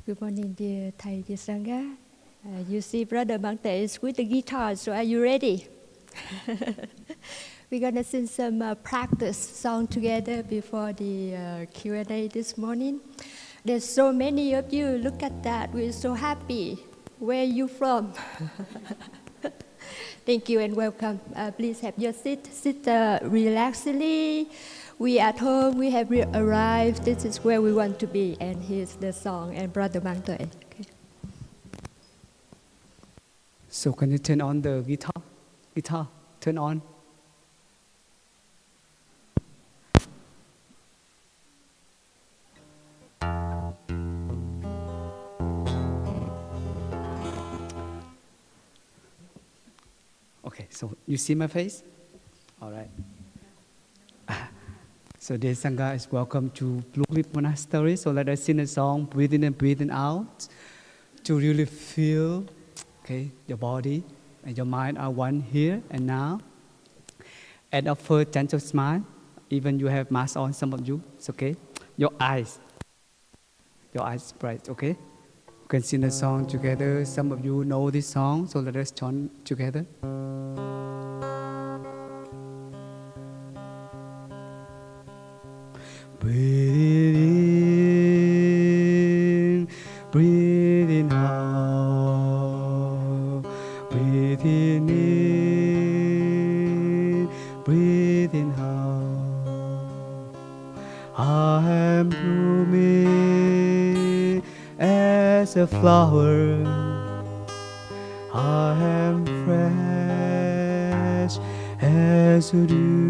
Good morning, dear Thai Sangha. You see Brother Bhante is with the guitar, so are you ready? We're going to sing some practice song together before the Q&A this morning. There's so many of you. Look at that. We're so happy. Where are you from? Thank you and welcome. Please have your seat. Sit relaxedly. We at home, we have arrived. This is where we want to be. And here's the song and Brother Bhante. Okay. So can you turn on the guitar? Turn on. Okay, so you see my face? All right. So dear Sangha is welcome to Blue Cliff Monastery. So let us sing a song, breathing in and breathing out, to really feel, okay, your body and your mind are one here and now. And offer gentle smile. Even you have mask on, some of you, it's okay. Your eyes bright, okay? You can sing a song together. Some of you know this song, so let us join together. Breathing in, breathing out, breathing in, breathing out. I am blooming as a flower. I am fresh as a dew.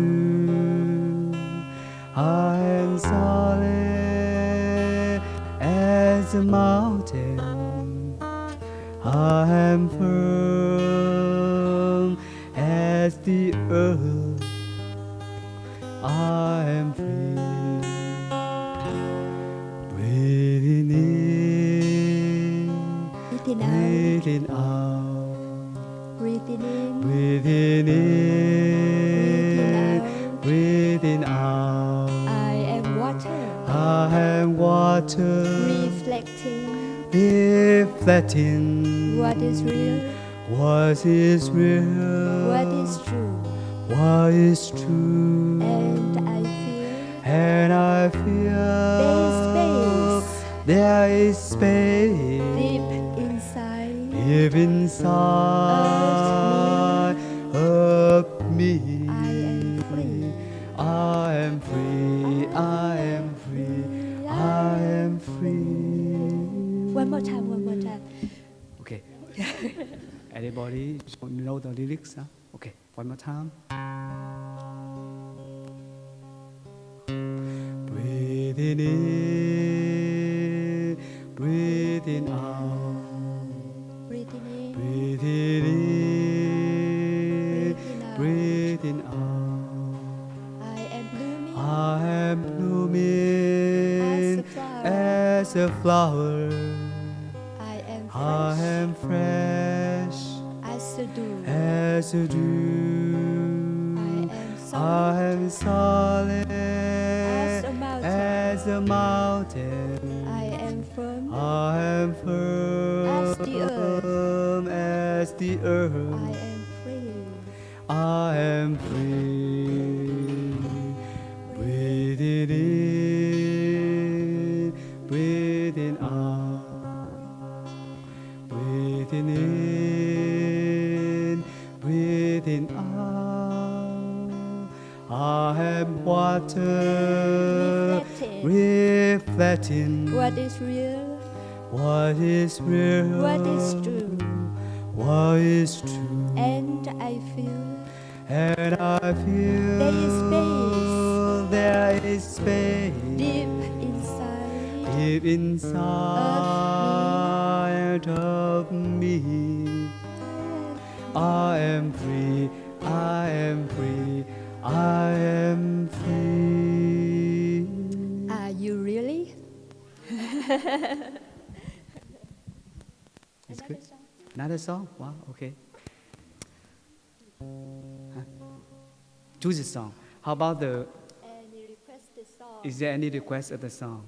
I am solid as a mountain. I am firm as the earth. I am free. Breathing in, breathing out, Breathing in, breathing in, breathing out. I am water. I am water, reflecting what is real, what is real, what is true, what is true. And I feel there is space deep inside of me. I am free, I am free, I am free. One more time. Okay. Anybody know the lyrics? Huh? Okay, one more time. Breathing in, breathing out. Breathing in, Breathing in, breathing out. I am blooming as a flower. I am fresh as a dew. I am solid as a mountain. I am firm as the earth. I am free. I am free. Breathing in, breathing out. Breathing in, breathing out. I am water, reflecting what is real, what is real, what is true, what is true. and I feel there is space deep inside of me. I am free, I am free, I am free. Are you really? It's good. Another song? Wow, okay. Huh? Choose a song. How about the... Any requested song? Is there any request of the song?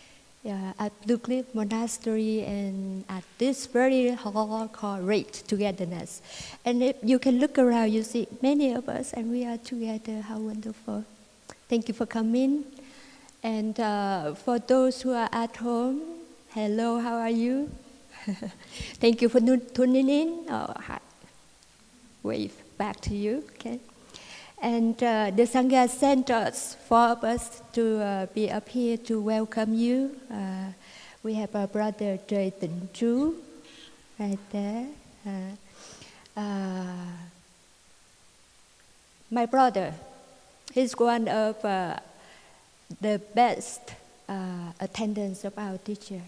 at Blue Cliff Monastery and at this very hall called Rate Togetherness. And if you can look around, you see many of us and we are together. How wonderful. Thank you for coming. And for those who are at home, hello, how are you? Thank you for tuning in. Oh, hi. Wave back to you, okay? And the Sangha sent us, four of us, to be up here to welcome you. We have our brother Trời Tịnh Chú right there. My brother, he's one of the best attendants of our teacher.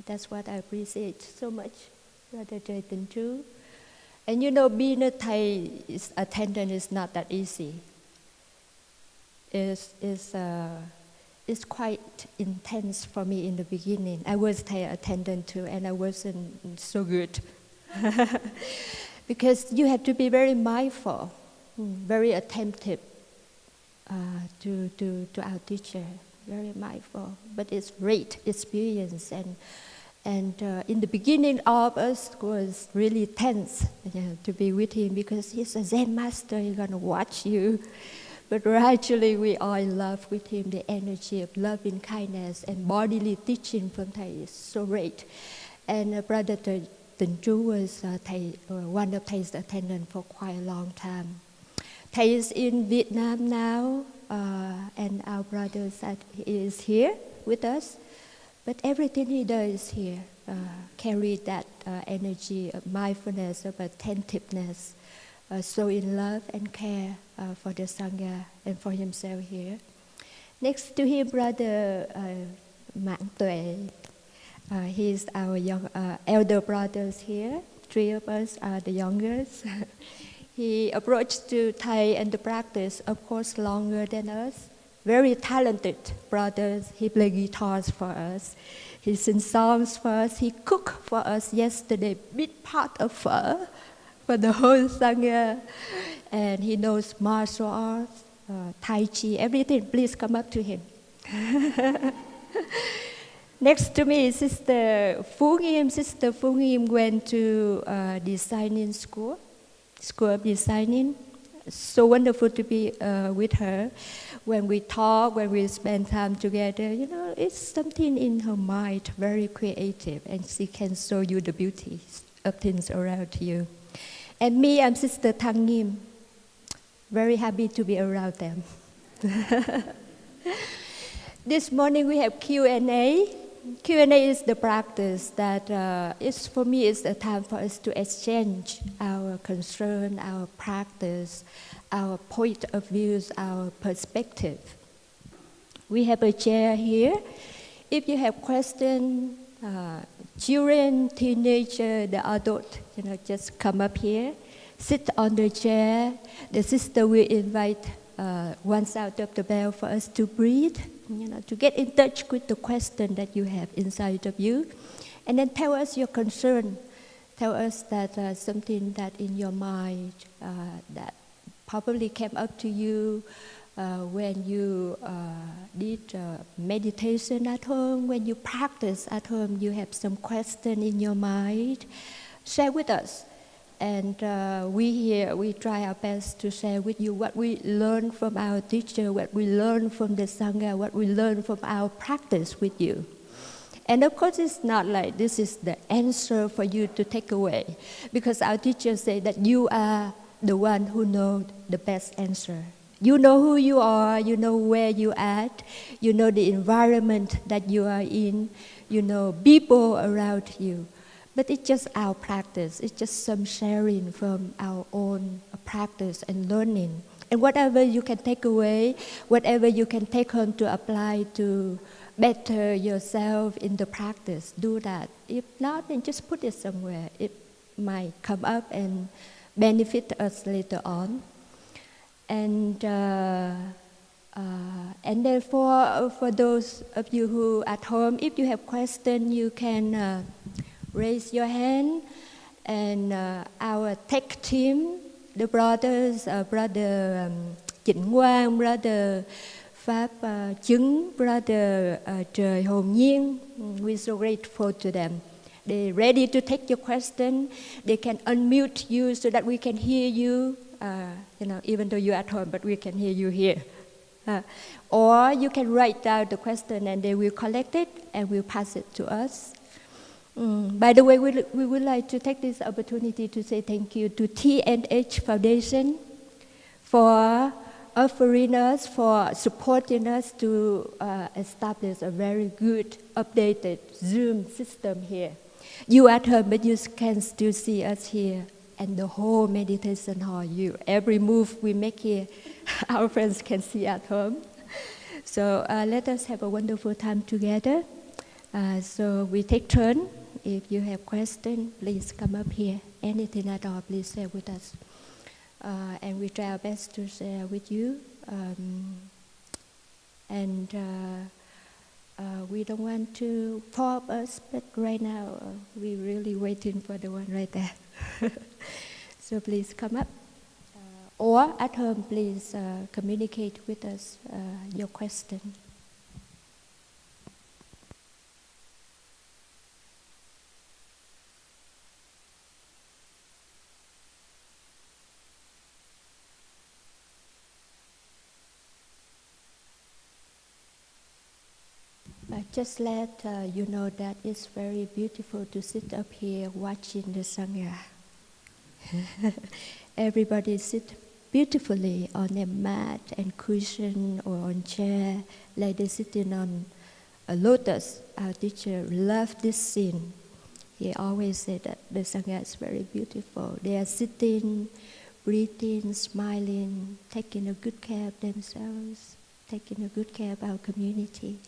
That's what I appreciate so much, Brother Trời Tịnh Chú. And you know, being a Thai attendant is not that easy. It's quite intense for me in the beginning. I was Thai attendant too, and I wasn't so good. Because you have to be very mindful, very attentive to our teacher, very mindful. But it's great experience, and in the beginning, all of us was really tense to be with him because he's a Zen master, he's going to watch you. But gradually, we all in love with him. The energy of loving kindness and bodily teaching from Thai is so great. And Brother Tịnh Chú was one of Thai's attendants for quite a long time. Thai is in Vietnam now, and our brother is here with us. But everything he does here carries that energy of mindfulness, of attentiveness, so in love and care for the Sangha and for himself here. Next to him, Brother Mạng Tuệ. He's our elder brothers here. Three of us are the youngest. He approached to Thai and the practice, of course, longer than us. Very talented brothers. He plays guitars for us. He sings songs for us. He cooked for us yesterday, big pot of pho for the whole Sangha. And he knows martial arts, Tai Chi, everything. Please come up to him. Next to me is Sister Phu Nghiêm. Sister Phu Nghiêm went to designing school of designing. So wonderful to be with her. When we talk, when we spend time together, you know, it's something in her mind, very creative, and she can show you the beauty of things around you. And me, I'm Sister Thang Nghiêm. Very happy to be around them. This morning we have Q&A. Q&A is the practice that for me, it's a time for us to exchange our concern, our practice, our point of views, our perspective. We have a chair here. If you have questions, children, teenager, the adult, just come up here, sit on the chair. The sister will invite one sound of the bell for us to breathe, to get in touch with the question that you have inside of you. And then tell us your concern. Tell us that something that in your mind that probably came up to you when you did meditation at home, when you practice at home, you have some question in your mind. Share with us. And we try our best to share with you what we learned from our teacher, what we learned from the Sangha, what we learned from our practice with you. And of course, it's not like this is the answer for you to take away, because our teachers say that you are the one who knows the best answer. You know who you are, you know where you at, you know the environment that you are in, you know people around you. But it's just our practice. It's just some sharing from our own practice and learning. And whatever you can take away, whatever you can take home to apply to better yourself in the practice, do that. If not, then just put it somewhere. It might come up and benefit us later on. And then for those of you who at home, if you have questions, you can raise your hand, and our tech team, the brothers, Brother Chỉnh Quang, Brother Pháp chứng Brother Trời Hồn Nhiên. We're so grateful to them. They're ready to take your question. They can unmute you so that we can hear you. Even though you're at home, but we can hear you here. Or you can write down the question and they will collect it and will pass it to us. By the way, we would like to take this opportunity to say thank you to T&H Foundation for offering us, for supporting us to establish a very good, updated Zoom system here. You at home, but you can still see us here. And the whole meditation hall, every move we make here, our friends can see at home. So let us have a wonderful time together. So we take turn. If you have questions, please come up here. Anything at all, please share with us. And we try our best to share with you. We don't want to pop us, but right now we're really waiting for the one right there. So please come up. Or at home, please communicate with us your question. Just let you know that it's very beautiful to sit up here watching the Sangha. Everybody sit beautifully on a mat and cushion or on chair, like they're sitting on a lotus. Our teacher loved this scene. He always said that the Sangha is very beautiful. They are sitting, breathing, smiling, taking a good care of themselves, taking a good care of our community.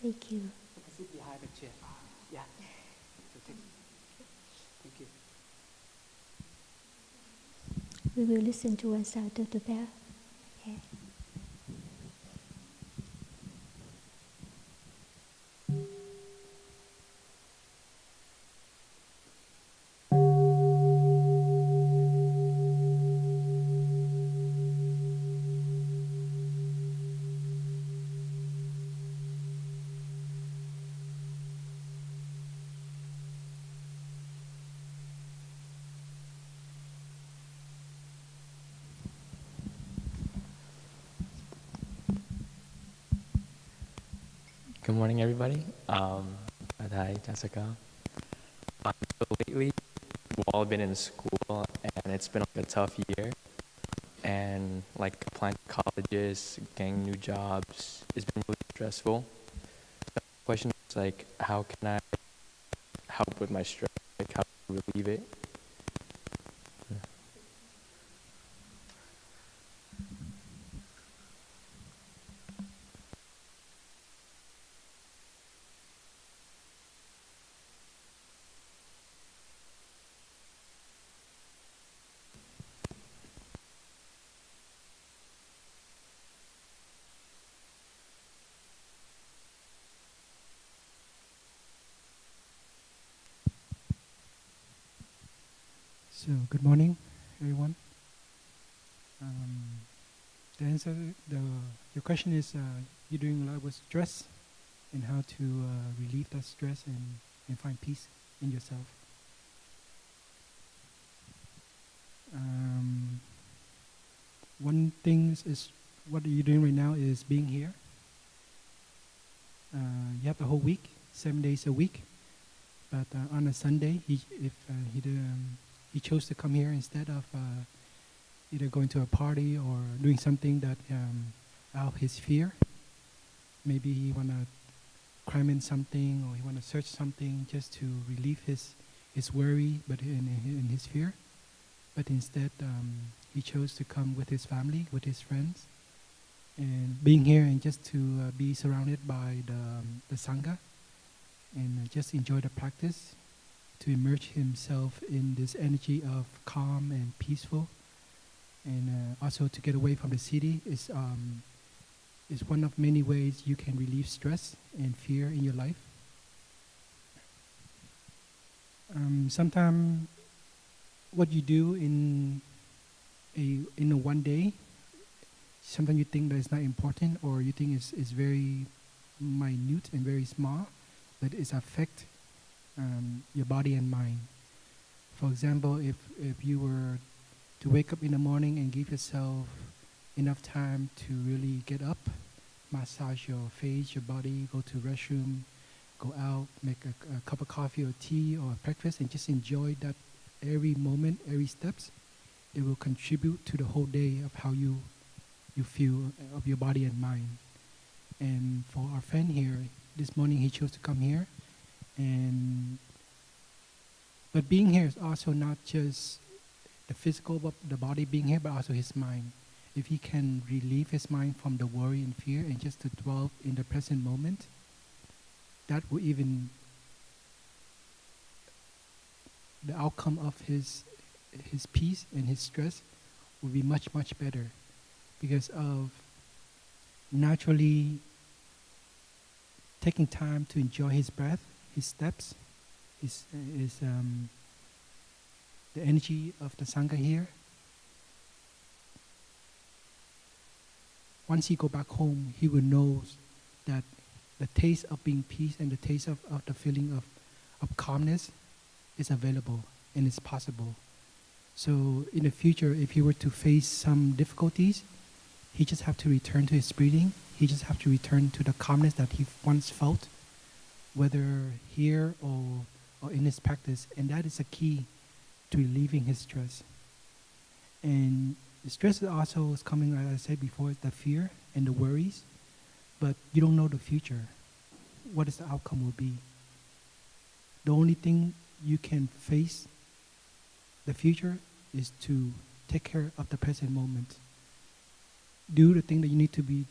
Thank you. You can sit behind the chair. Yeah. Thank you. We will listen to one side of the bell. Okay. Good morning, everybody. Hi, Jessica. So lately, we've all been in school, and it's been like a tough year. And like applying to colleges, getting new jobs, it's been really stressful. The question is like, how can I help with my stress? Like, how to relieve it? So, good morning, everyone. The answer, your question is, you're doing a lot with stress, and how to relieve that stress and find peace in yourself. One thing is what you're doing right now is being here. You have the whole week, 7 days a week, but on a Sunday, he chose to come here instead of either going to a party or doing something that out of his fear. Maybe he want to cram in something, or he want to search something just to relieve his worry, but in his fear. but instead he chose to come with his family, with his friends, and being here and just to be surrounded by the Sangha and just enjoy the practice, to immerse himself in this energy of calm and peaceful, and also to get away from the city is one of many ways you can relieve stress and fear in your life. Sometimes what you do in a one day, sometimes you think that it's not important, or you think it's very minute and very small, but it affects your body and mind. For example, if you were to wake up in the morning and give yourself enough time to really get up, massage your face, your body, go to the restroom, go out, make a cup of coffee or tea or breakfast, and just enjoy that every moment, every steps, it will contribute to the whole day of how you feel of your body and mind. And for our friend here, this morning he chose to come here, but being here is also not just the physical, the body being here, but also his mind. If he can relieve his mind from the worry and fear and just to dwell in the present moment, that will even, the outcome of his peace and his stress will be much, much better, because of naturally taking time to enjoy his breath, his steps, the energy of the Sangha here. Once he go back home, he will know that the taste of being peace and the taste of the feeling of calmness is available and is possible. So in the future, if he were to face some difficulties, he just have to return to his breathing. He just have to return to the calmness that he once felt, whether here or in his practice. And that is a key to relieving his stress. And the stress also is coming, as I said before, the fear and the worries, but you don't know the future. What is the outcome will be? The only thing you can face the future is to take care of the present moment. Do the thing that you need to be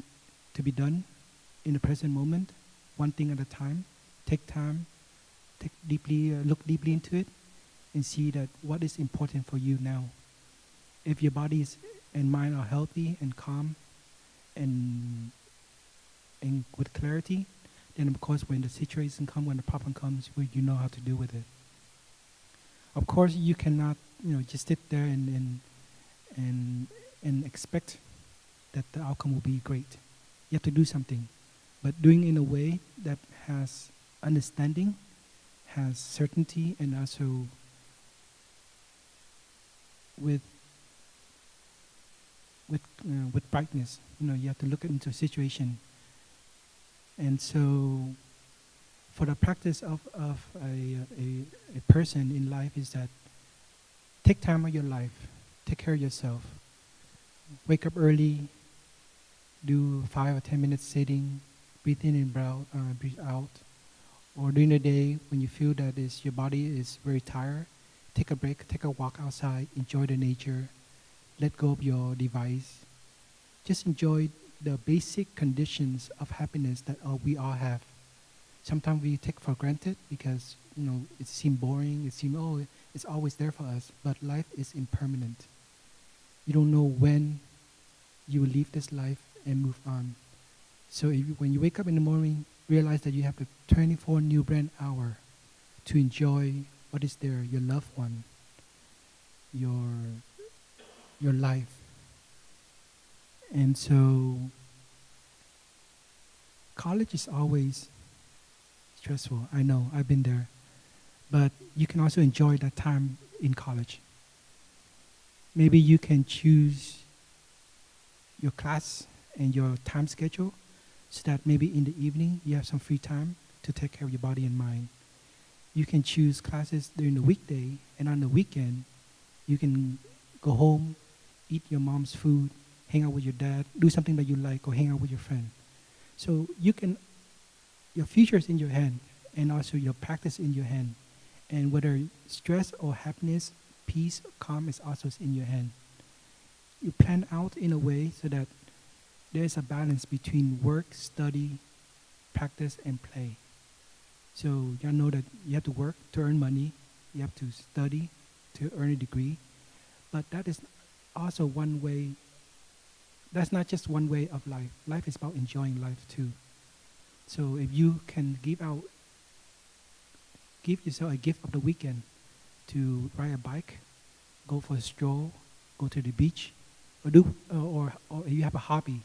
done in the present moment, one thing at a time. Take time, look deeply into it, and see that what is important for you now. If your body and mind are healthy and calm and with clarity, then of course when the situation comes, when the problem comes, you know how to deal with it. Of course, you cannot just sit there and expect that the outcome will be great. You have to do something, but doing it in a way that has understanding, has certainty, and also with brightness. You have to look into a situation. And so for the practice of a person in life is that take time of your life, take care of yourself, wake up early, do 5 or 10 minutes sitting, breathe in and breathe out. Or during the day when you feel that your body is very tired, take a break, take a walk outside, enjoy the nature, let go of your device. Just enjoy the basic conditions of happiness that we all have. Sometimes we take for granted because it seems boring, it seems it's always there for us, but life is impermanent. You don't know when you will leave this life and move on. So when you wake up in the morning, realize that you have a 24 new brand hour to enjoy what is there, your loved one, your life. And so college is always stressful. I know, I've been there. But you can also enjoy that time in college. Maybe you can choose your class and your time schedule so that maybe in the evening you have some free time to take care of your body and mind. You can choose classes during the weekday, and on the weekend you can go home, eat your mom's food, hang out with your dad, do something that you like, or hang out with your friend. So your future is in your hand, and also your practice in your hand. And whether stress or happiness peace, calm is also in your hand. You plan out in a way so that there is a balance between work, study, practice, and play. So you know that you have to work to earn money, you have to study to earn a degree, but that is also one way. That's not just one way of life. Life is about enjoying life too. So if you can give yourself a gift of the weekend to ride a bike, go for a stroll, go to the beach, or if you have a hobby,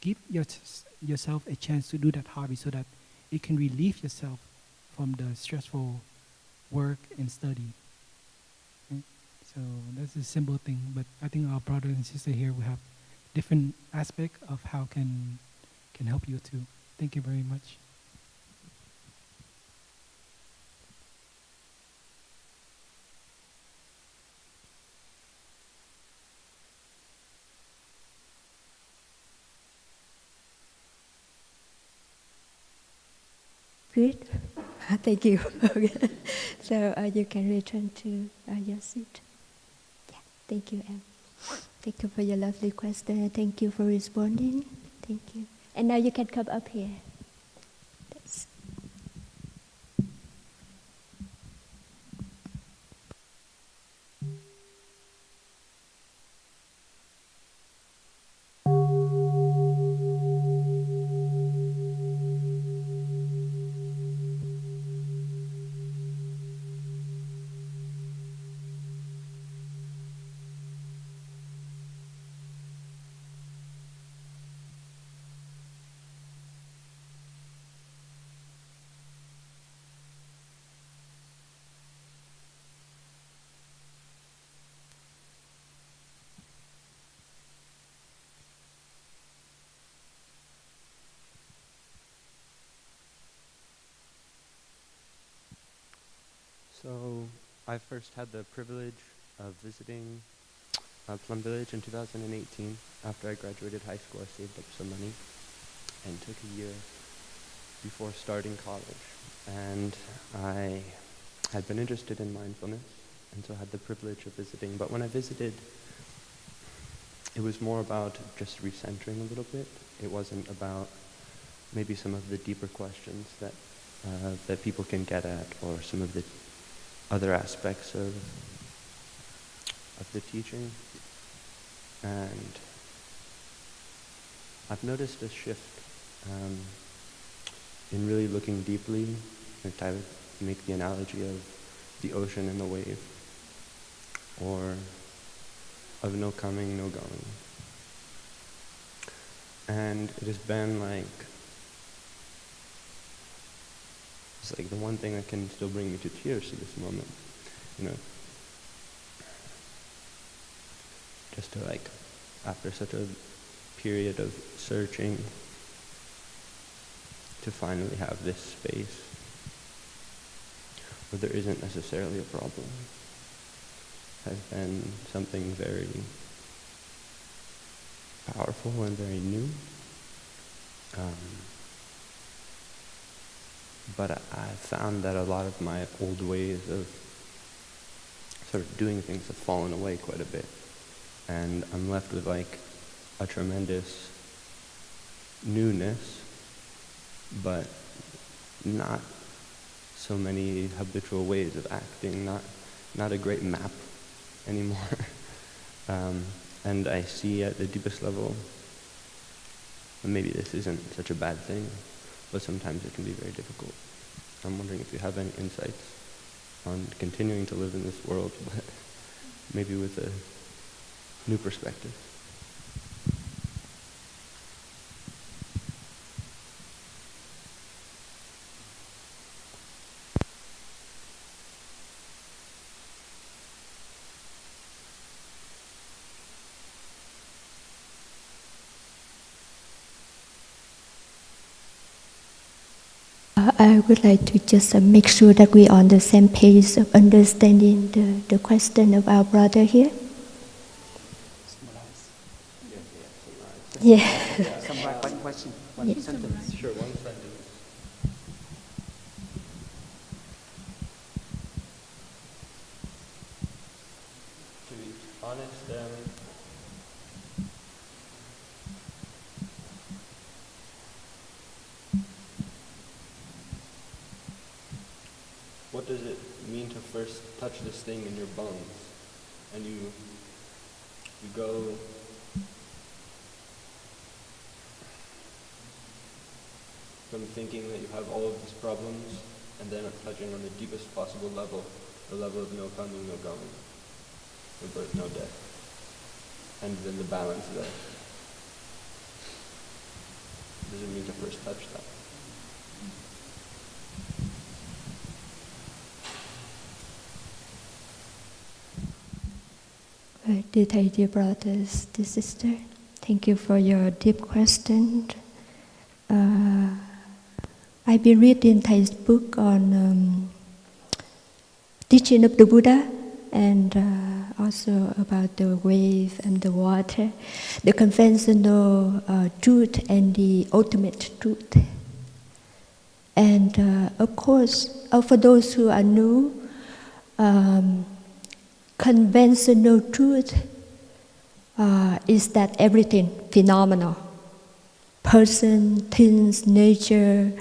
give yourself a chance to do that hobby so that it can relieve yourself from the stressful work and study. Okay? So that's a simple thing, but I think our brothers and sisters here will have different aspect of how can help you too. Thank you very much. Good. Thank you. Okay. So you can return to your seat. Yeah. Thank you, Em. Thank you for your lovely question. Thank you for responding. Thank you. And now you can come up here. That's So I first had the privilege of visiting Plum Village in 2018. After I graduated high school, I saved up some money and took a year before starting college. And I had been interested in mindfulness, and so I had the privilege of visiting. But when I visited, it was more about just recentering a little bit. It wasn't about maybe some of the deeper questions that people can get at, or some of the other aspects of the teaching. And I've noticed a shift in really looking deeply. If I would make the analogy of the ocean and the wave, or of no coming, no going. And it has been it's like the one thing that can still bring me to tears at this moment, just to after such a period of searching, to finally have this space where there isn't necessarily a problem, has been something very powerful and very new. But I found that a lot of my old ways of sort of doing things have fallen away quite a bit. And I'm left with a tremendous newness, but not so many habitual ways of acting, not a great map anymore. And I see at the deepest level, and maybe this isn't such a bad thing, but sometimes it can be very difficult. I'm wondering if you have any insights on continuing to live in this world, but maybe with a new perspective. I would like to just make sure that we are on the same page of understanding the question of our brother here. Yeah. Summarize one question, one Yeah. sentence. Sure, one sentence. honest, what does it mean to first touch this thing in your bones? And you go from thinking that you have all of these problems, and then touching on the deepest possible level, the level of no coming, no going, no birth, no death, and then the balance there. What does it mean to first touch that? Dear Thầy, dear brothers, dear sister, thank you for your deep question. I've been reading Thay's book on teaching of the Buddha and also about the wave and the water, the conventional truth and the ultimate truth. And of course, for those who are new, conventional truth is that everything phenomenal, person, things, nature,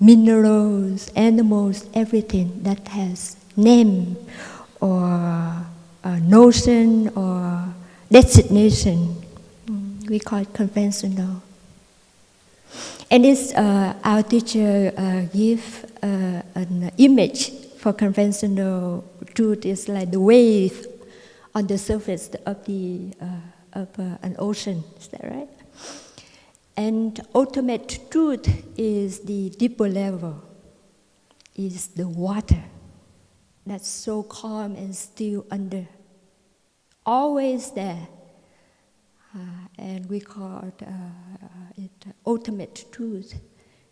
minerals, animals, everything that has name or notion or designation. We call it conventional. And it's our teacher give an image for conventional truth is like the wave on the surface of the an ocean. Is that right? And ultimate truth is the deeper level, is the water that's so calm and still under, always there. And we call it ultimate truth.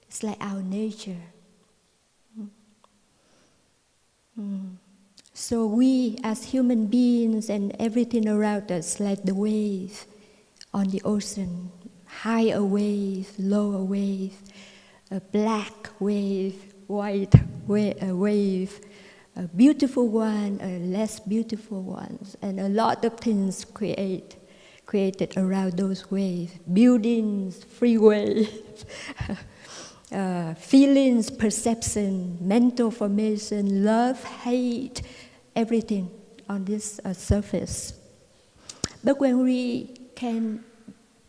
It's like our nature. So we as human beings and everything around us, like the wave on the ocean, higher wave, lower wave, a black wave, white wave, a beautiful one, a less beautiful ones, and a lot of things created around those waves, buildings, freeways, feelings, perception, mental formation, love, hate, everything on this surface. But when we can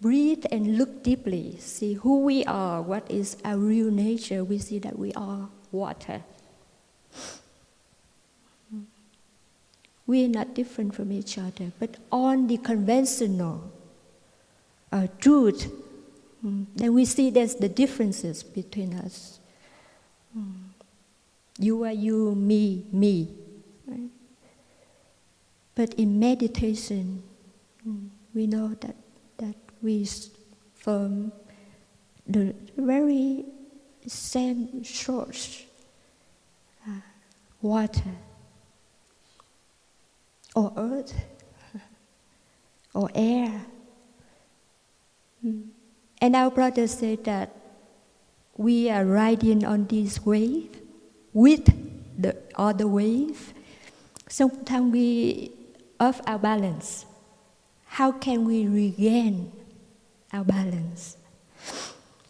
breathe and look deeply, see who we are, what is our real nature, we see that we are water. We are not different from each other, but on the conventional truth, then we see there's the differences between us. You are you, me. Right? But in meditation, we know that we from the very same source, water, or earth, or air. And our brother said that we are riding on this wave with the other wave. Sometimes we off our balance. How can we regain our balance?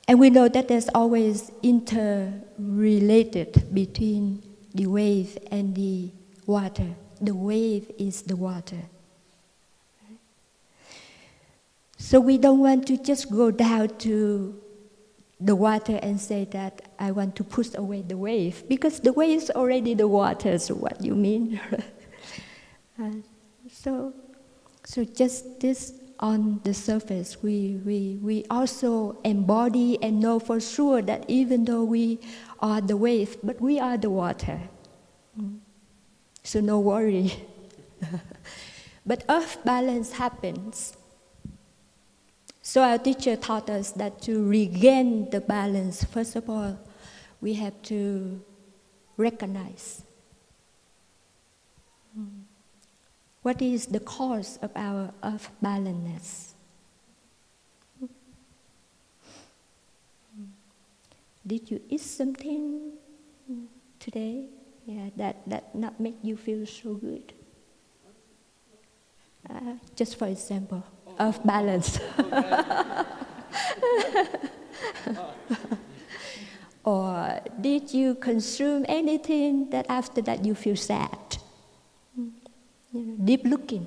And we know that there's always interrelated between the wave and the water. The wave is the water. So we don't want to just go down to the water and say that I want to push away the wave, because the wave is already the water, so what you mean? So just this on the surface, we also embody and know for sure that even though we are the wave, but we are the water. So no worry. But off balance happens. So our teacher taught us that to regain the balance, first of all, we have to recognize what is the cause of our off-balance. Did you eat something today? Yeah, that not make you feel so good. Just for example, of balance. Or did you consume anything that after that you feel sad? Deep looking.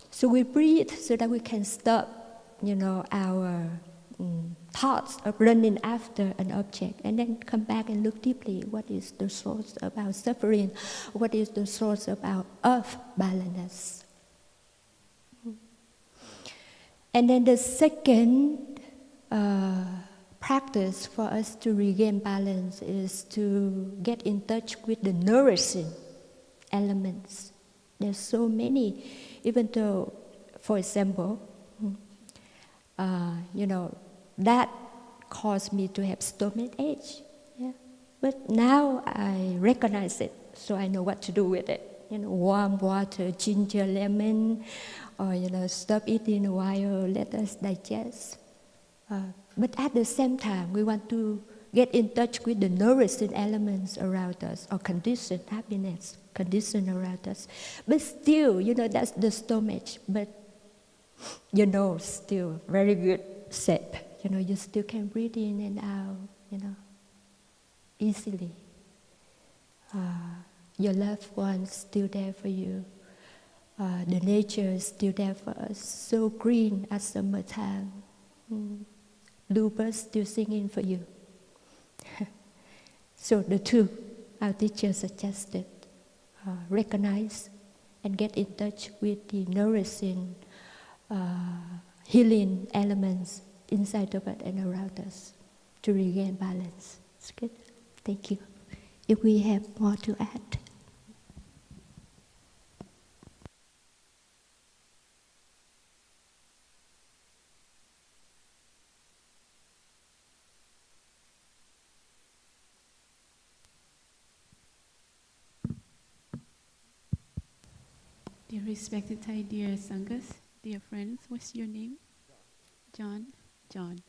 So we breathe so that we can stop, our thoughts of running after an object, and then come back and look deeply. What is the source of our suffering? What is the source of our off-balance? And then the second practice for us to regain balance is to get in touch with the nourishing elements. There's so many, even though, for example, that caused me to have stomach ache. Yeah? But now I recognize it, so I know what to do with it. Warm water, ginger, lemon, or stop eating a while, let us digest. But at the same time, we want to get in touch with the nourishing elements around us, or conditioned happiness, conditioned around us. But still, that's the stomach. But still very good shape. You still can breathe in and out, easily. Your loved ones still there for you. The nature is still there for us, so green at summertime. Bluebirds still singing for you. So the two, our teacher suggested, recognize and get in touch with the nourishing, healing elements inside of us and around us to regain balance. It's good. Thank you. If we have more to add. Dear respected Thai, dear Sanghas, dear friends, what's your name? John. John.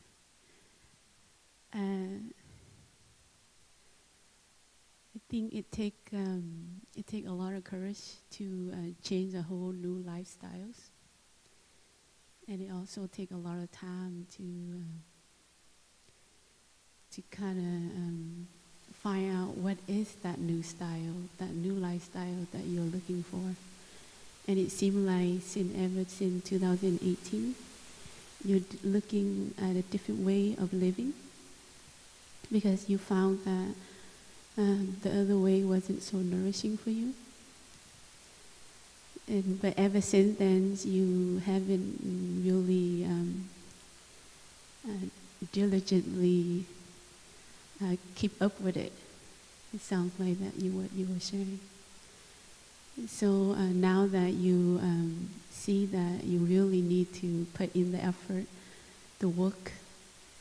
I think it take a lot of courage to change a whole new lifestyles, and it also take a lot of time to kind of find out what is that new style, that new lifestyle that you're looking for. And it seemed like ever since 2018, you're looking at a different way of living, because you found that the other way wasn't so nourishing for you. But ever since then, you haven't really diligently keep up with it. It sounds like that what you were sharing. So now that you see that you really need to put in the effort, the work,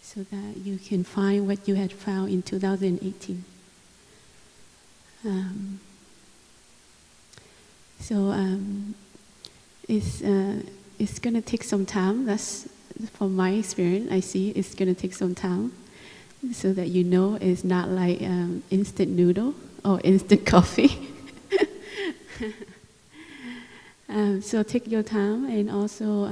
so that you can find what you had found in 2018. It's going to take some time. That's from my experience. I see it's going to take some time, so that it's not like instant noodle or instant coffee. So take your time, and also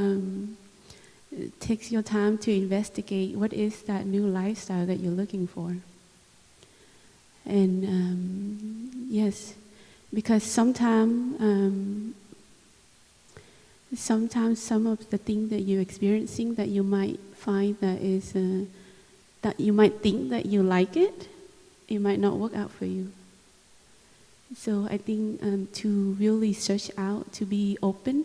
it takes your time to investigate what is that new lifestyle that you're looking for. And yes, because sometimes some of the things that you're experiencing, that you might find that is that you might think that you like it might not work out for you. So I think to really search out, to be open,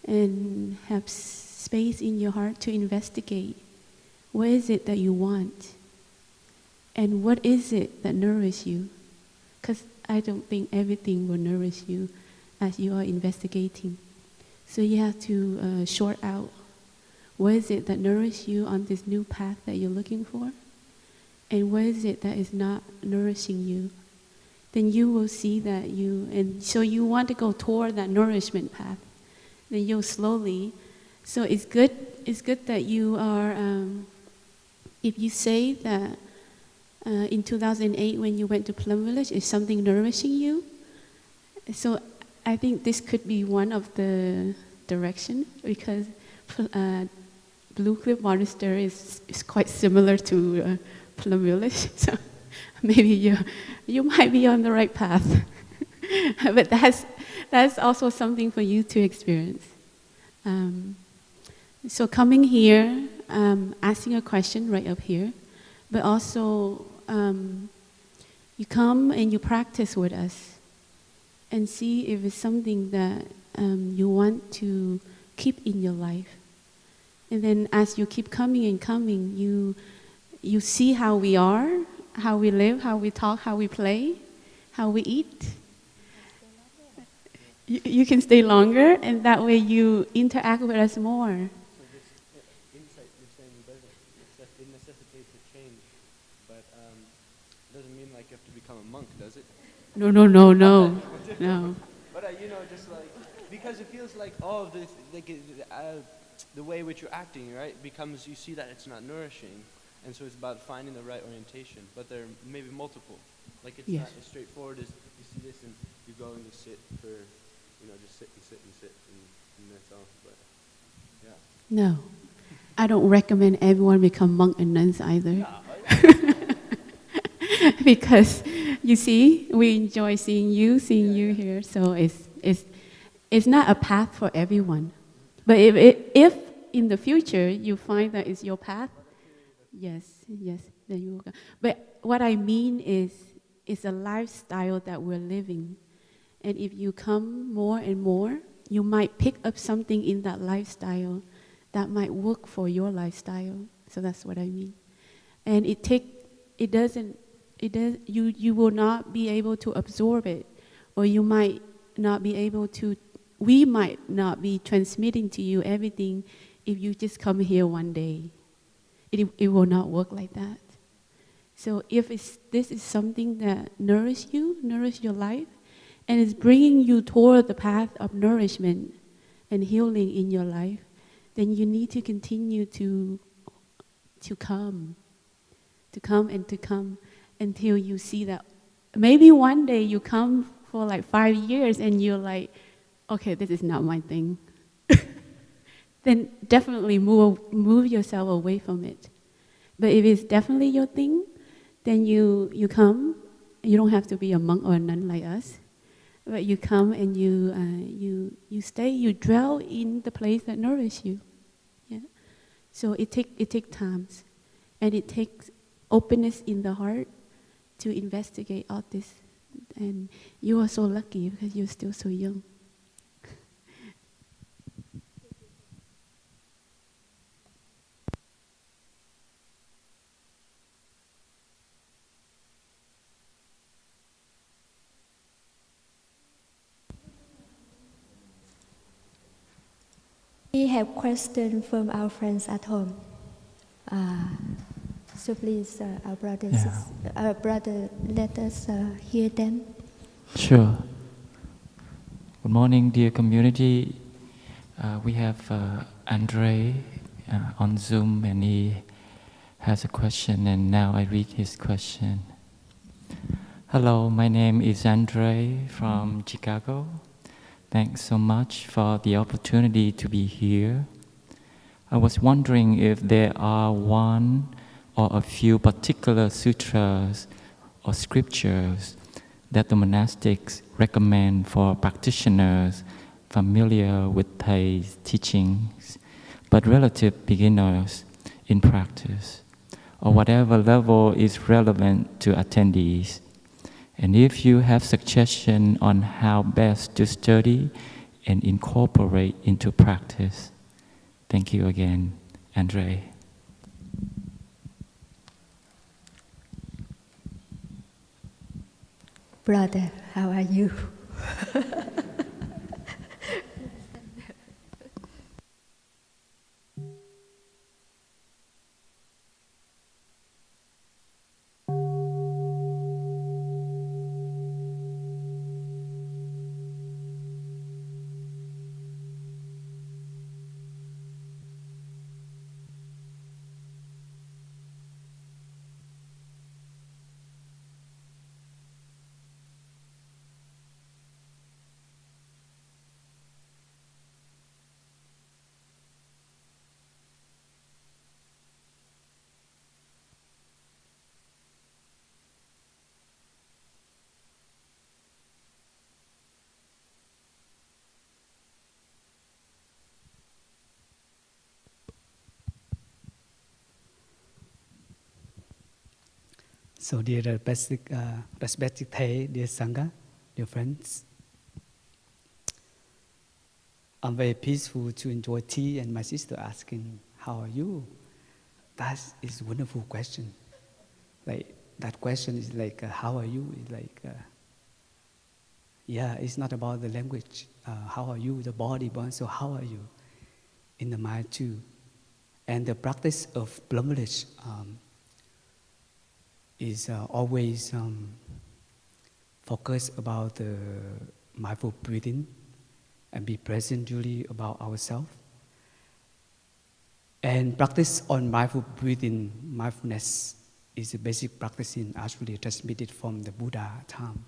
and have space in your heart to investigate what is it that you want, and what is it that nourishes you. Because I don't think everything will nourish you as you are investigating. So you have to sort out what is it that nourishes you on this new path that you're looking for, and what is it that is not nourishing you. Then you will see that and so you want to go toward that nourishment path. Then you'll slowly, so it's good that you are, if you say that in 2008 when you went to Plum Village? Is something nourishing you? So I think this could be one of the direction, because Blue Cliff Monastery is quite similar to Plum Village. So maybe you might be on the right path. But that's also something for you to experience. So coming here, asking a question right up here, but also you come and you practice with us and see if it's something that you want to keep in your life. And then as you keep coming and coming, you see how we are, how we live, how we talk, how we play, how we eat. You can stay longer, and that way you interact with us more. So this insight you're saying it necessitates a change, but it doesn't mean like you have to become a monk, does it? No. But just like, because it feels like all of this, like the way which you're acting, right, becomes, you see that it's not nourishing, and so it's about finding the right orientation. But there may be multiple. Like it's not as straightforward as you see this and you go and you sit for, just sit and that's all. But yeah. No, I don't recommend everyone become monk and nuns either. Because you see, we enjoy seeing you here, so it's not a path for everyone. But if in the future you find that it's your path, yes, then you will go. But what I mean is, it's a lifestyle that we're living. And if you come more and more, you might pick up something in that lifestyle that might work for your lifestyle. So that's what I mean. And you will not be able to absorb it, or you might not be able to, we might not be transmitting to you everything if you just come here one day. It will not work like that. So if this is something that nourish your life, and is bringing you toward the path of nourishment and healing in your life, then you need to continue to come until you see that. Maybe one day you come for like 5 years and you're like, okay, this is not my thing. Then definitely move yourself away from it. But if it's definitely your thing, then you come. You don't have to be a monk or a nun like us, but you come and you stay. You dwell in the place that nourishes you. Yeah. So it takes times, and it takes openness in the heart to investigate all this. And you are so lucky because you're still so young. We have questions from our friends at home. So please, our brother, let us hear them. Sure. Good morning, dear community. We have Andre on Zoom, and he has a question, and now I read his question. Hello, my name is Andre from Chicago. Thanks so much for the opportunity to be here. I was wondering if there are one or a few particular sutras or scriptures that the monastics recommend for practitioners familiar with Thay's teachings, but relative beginners in practice, or whatever level is relevant to attendees. And if you have suggestions on how best to study and incorporate into practice. Thank you again, Andre. Brother, how are you? So, dear respected Thầy, dear Sangha, dear friends, I'm very peaceful to enjoy tea and my sister asking, how are you? That is a wonderful question. Like, that question is like, how are you? It's like, yeah, it's not about the language. How are you? The body, but also how are you? In the mind too. And the practice of plumage is always focus about the mindful breathing and be present really about ourselves. And practice on mindful breathing, mindfulness is a basic practice in actually transmitted from the Buddha time.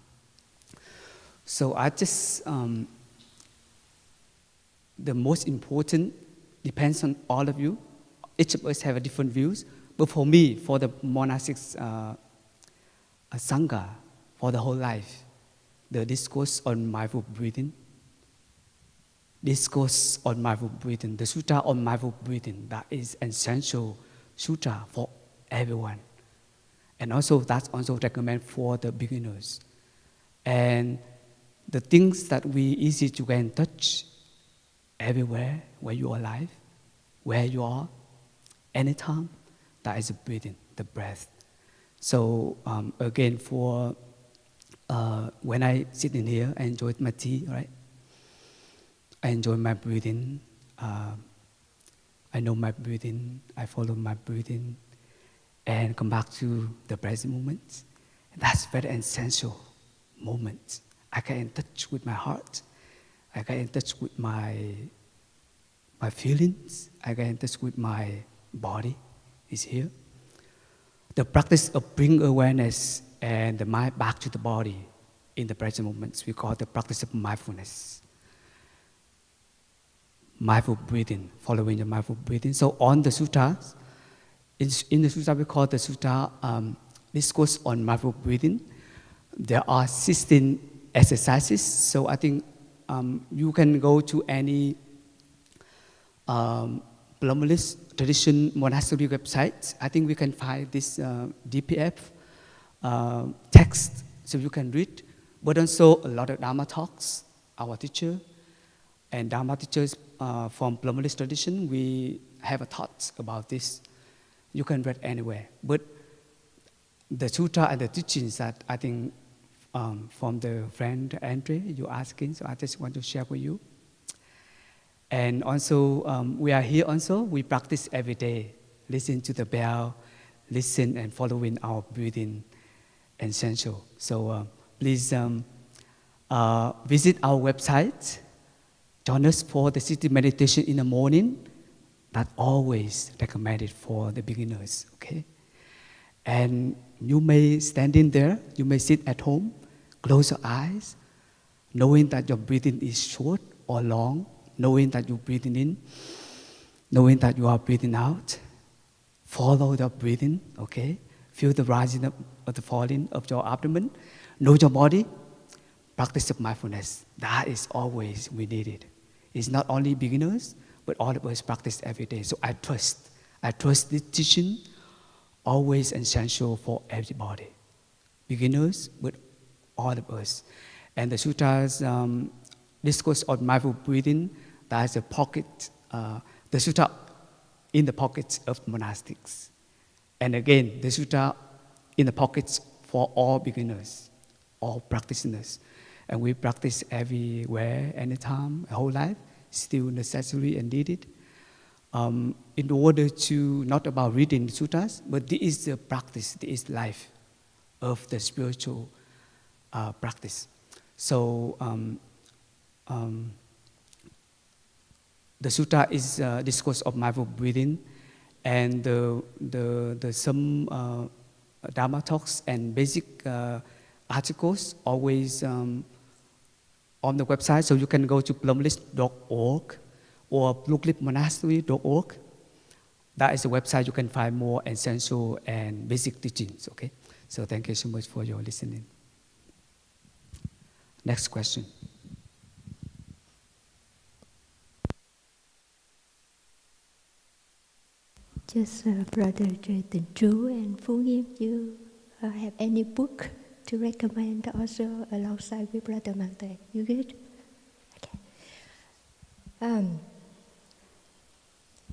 So I just, the most important depends on all of you. Each of us have a different views. But for me, for the monastics Sangha, for the whole life, the discourse on mindful breathing, the sutra on mindful breathing, that is essential sutra for everyone. And also that's also recommended for the beginners. And the things that we easy to get in touch everywhere, where you are alive, where you are, anytime, that is the breathing, the breath. So again, for when I sit in here, I enjoy my tea, right? I enjoy my breathing. I know my breathing. I follow my breathing, and come back to the present moment. That's very essential moment. I get in touch with my heart. I get in touch with my feelings. I get in touch with my body. Is here. The practice of bring awareness and the mind back to the body in the present moments, we call the practice of mindfulness. Mindful breathing, following the mindful breathing. So on the sutras, in the sutra we call the sutra discourse on mindful breathing. There are 16 exercises. So I think you can go to any Pluralist tradition monastery website. I think we can find this DPF text, so you can read. But also a lot of Dharma talks, our teacher, and Dharma teachers from Pluralist tradition, we have a thoughts about this. You can read anywhere. But the sutra and the teachings that I think from the friend Andre, you asking, so I just want to share with you. And also, we are here also, we practice every day. Listen to the bell, listen and following our breathing essential. So please visit our website, join us for the sitting meditation in the morning. That always recommended for the beginners, okay? And you may stand in there, you may sit at home, close your eyes, knowing that your breathing is short or long, knowing that you're breathing in, knowing that you are breathing out. Follow the breathing, okay? Feel the rising up or the falling of your abdomen. Know your body. Practice of mindfulness. That is always we need it. It's not only beginners, but all of us practice every day. So I trust this teaching, always essential for everybody. Beginners, but all of us. And the sutras discourse on mindful breathing, that's a pocket, the sutra in the pockets of monastics. And again, the sutra in the pockets for all beginners, all practitioners. And we practice everywhere, anytime, whole life, still necessary and needed. In order to, not about reading the sutras, but this is the practice, this is life of the spiritual practice. So, the sutra is discourse of mindful breathing, and the some Dharma talks and basic articles always on the website. So you can go to pluralist.org or bluecliffmonastery.org. That is a website you can find more essential and basic teachings. Okay, so thank you so much for your listening. Next question. Just Brother Trần Trú and Phú Nghiêm, you have any book to recommend also alongside with Brother Mante? You good? Okay.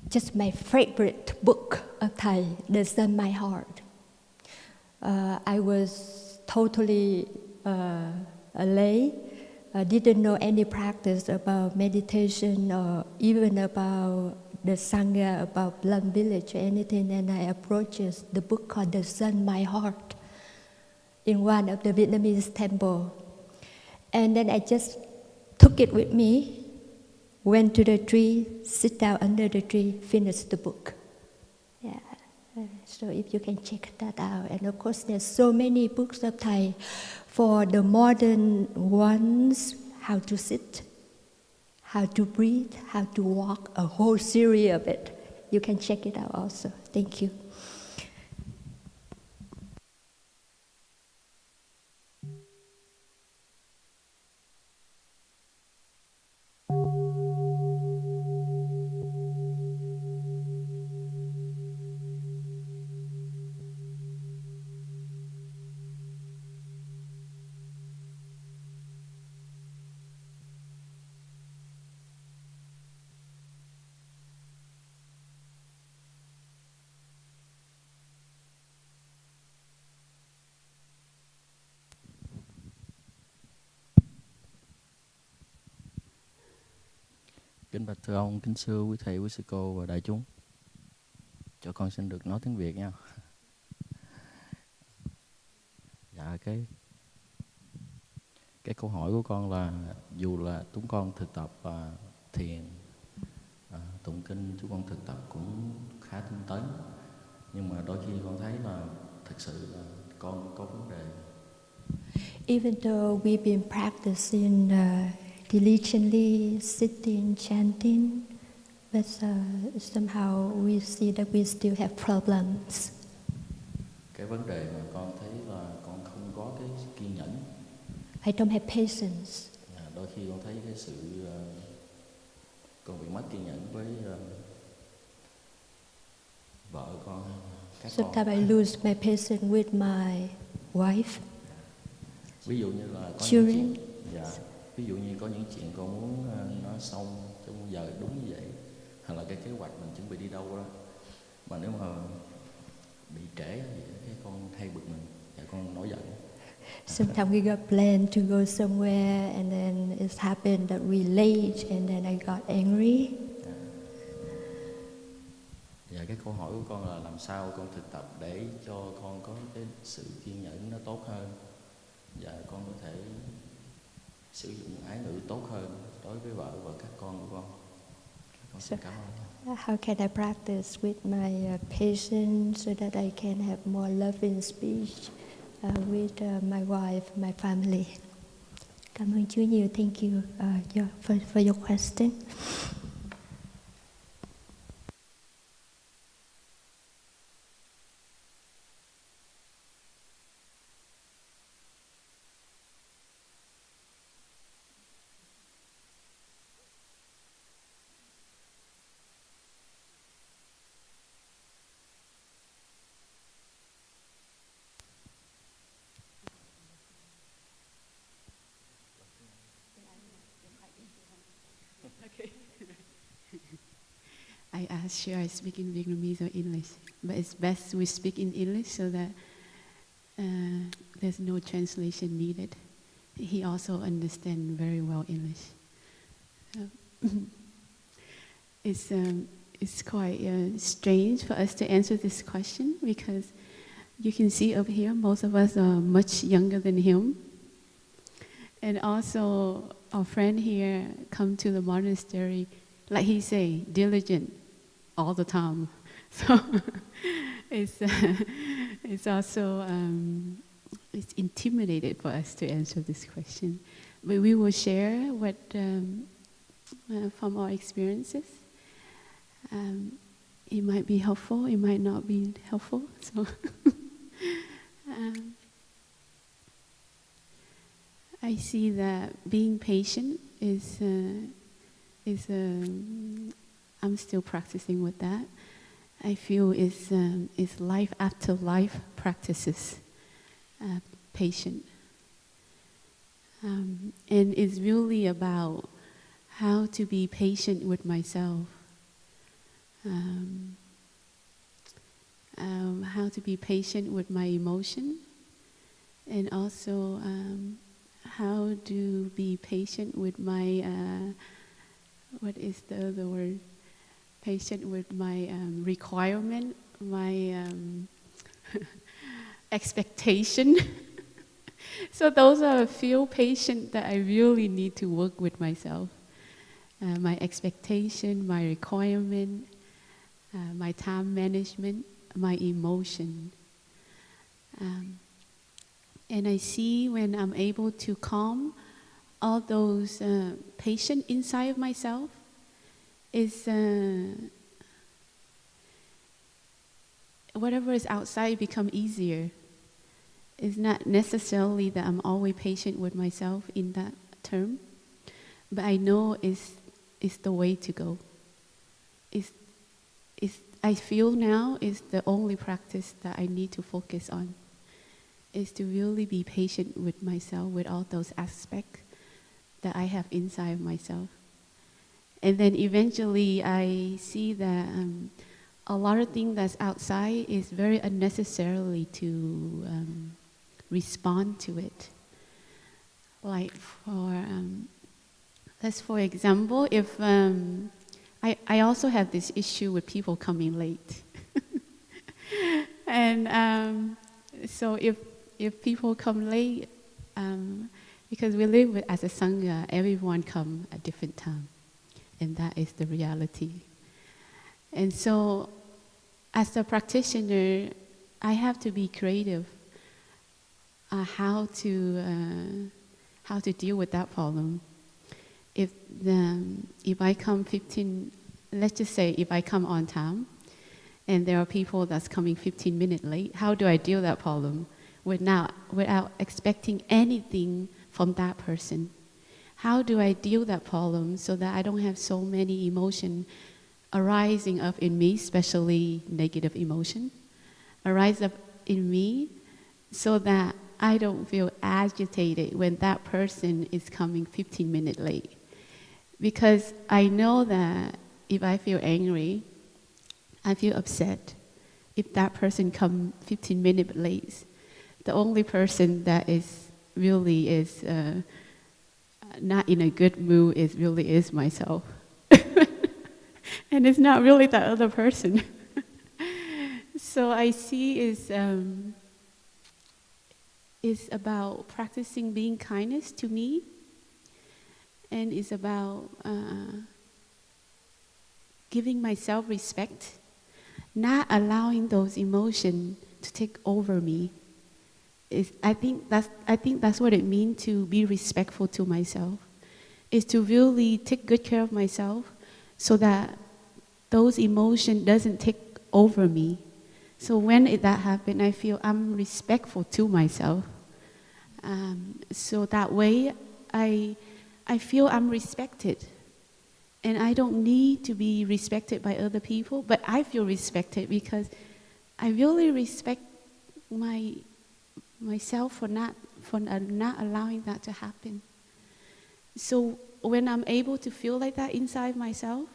Just my favorite book of Thai, The Sun My Heart. I was totally a lay. I didn't know any practice about meditation or even about the Sangha, about Plum Village or anything, and I approached the book called The Sun My Heart in one of the Vietnamese temple. And then I just took it with me, went to the tree, sit down under the tree, finished the book. Yeah. So if you can check that out. And of course there's so many books of Thai for the modern ones, how to sit, how to breathe, how to walk, a whole series of it. You can check it out also. Thank you. Kính bạch thưa ông, kính thưa quý thầy, quý sư cô và đại chúng. Cho con xin được nói tiếng Việt nha. Dạ, cái câu hỏi của con là dù là chúng con thực tập thiền, tụng kinh, chúng con thực tập cũng khá tinh tấn, nhưng mà đôi khi con thấy là thực sự là con có vấn đề. Even though we've been practicing diligently, sitting, chanting, but somehow we see that we still have problems. Cái vấn đề mà con thấy là con không có cái kiên nhẫn. I don't have patience. Đôi khi con thấy cái sự con bị mất kiên nhẫn với vợ con, các con. Sometimes I lose my patience with my wife. Ví dụ như là có children. những chuyện, ví dụ như có những chuyện con muốn nó xong trong giờ đúng như vậy, hoặc là cái kế hoạch mình chuẩn bị đi đâu đó, mà nếu mà bị trễ thì cái con hay bực mình, và con nổi giận. Sometimes we got planned to go somewhere and then it happened that we late and then I got angry. Và cái câu hỏi của con là làm sao con thực tập để cho con có cái sự kiên nhẫn nó tốt hơn, và con có thể sử dụng ái ngữ tốt hơn đối với vợ và các con của con. Con xin cảm ơn. How can I practice with my patience so that I can have more loving speech with my wife, my family? Cảm ơn Chúa nhiều. Thank you for your question. I asked, should I speak in Vietnamese or English? But it's best we speak in English so that there's no translation needed. He also understands very well English. It's quite strange for us to answer this question because you can see up here, most of us are much younger than him. And also, our friend here come to the monastery, like he say, diligent all the time. So it's also it's intimidated for us to answer this question. But we will share what from our experiences. It might be helpful, it might not be helpful. So I see that being patient is I'm still practicing with that. I feel is life after life practices. patient. And it's really about how to be patient with myself, how to be patient with my emotion, and also how to be patient with my, what is the other word? Patient with my requirement, my expectation. So those are a few patients that I really need to work with myself. My expectation, my requirement, my time management, my emotion. And I see when I'm able to calm all those patients inside of myself, is whatever is outside become easier. It's not necessarily that I'm always patient with myself in that term, but I know it's the way to go. I feel now is the only practice that I need to focus on, is to really be patient with myself, with all those aspects that I have inside of myself. And then eventually I see that a lot of things that's outside is very unnecessarily to respond to it. Like for example, if I also have this issue with people coming late. And so if people come late, because we live as a Sangha, everyone come at different time. And that is the reality. And so, as a practitioner, I have to be creative how to deal with that problem. If I come 15, let's just say if I come on time, and there are people that's coming 15 minutes late, how do I deal with that problem without expecting anything from that person? How do I deal with that problem so that I don't have so many emotions arising up in me, especially negative emotion, arise up in me so that I don't feel agitated when that person is coming 15 minutes late? Because I know that if I feel angry, I feel upset. If that person comes 15 minutes late, the only person that is really not in a good mood is myself. And it's not really that other person. So I see is about practicing being kindness to me, and it's about giving myself respect, not allowing those emotions to take over me. I think that's what it means to be respectful to myself, is to really take good care of myself so that those emotions doesn't take over me. So when that happens, I feel I'm respectful to myself. So that way, I feel I'm respected. And I don't need to be respected by other people, but I feel respected because I really respect myself for not allowing that to happen. So when I'm able to feel like that inside myself,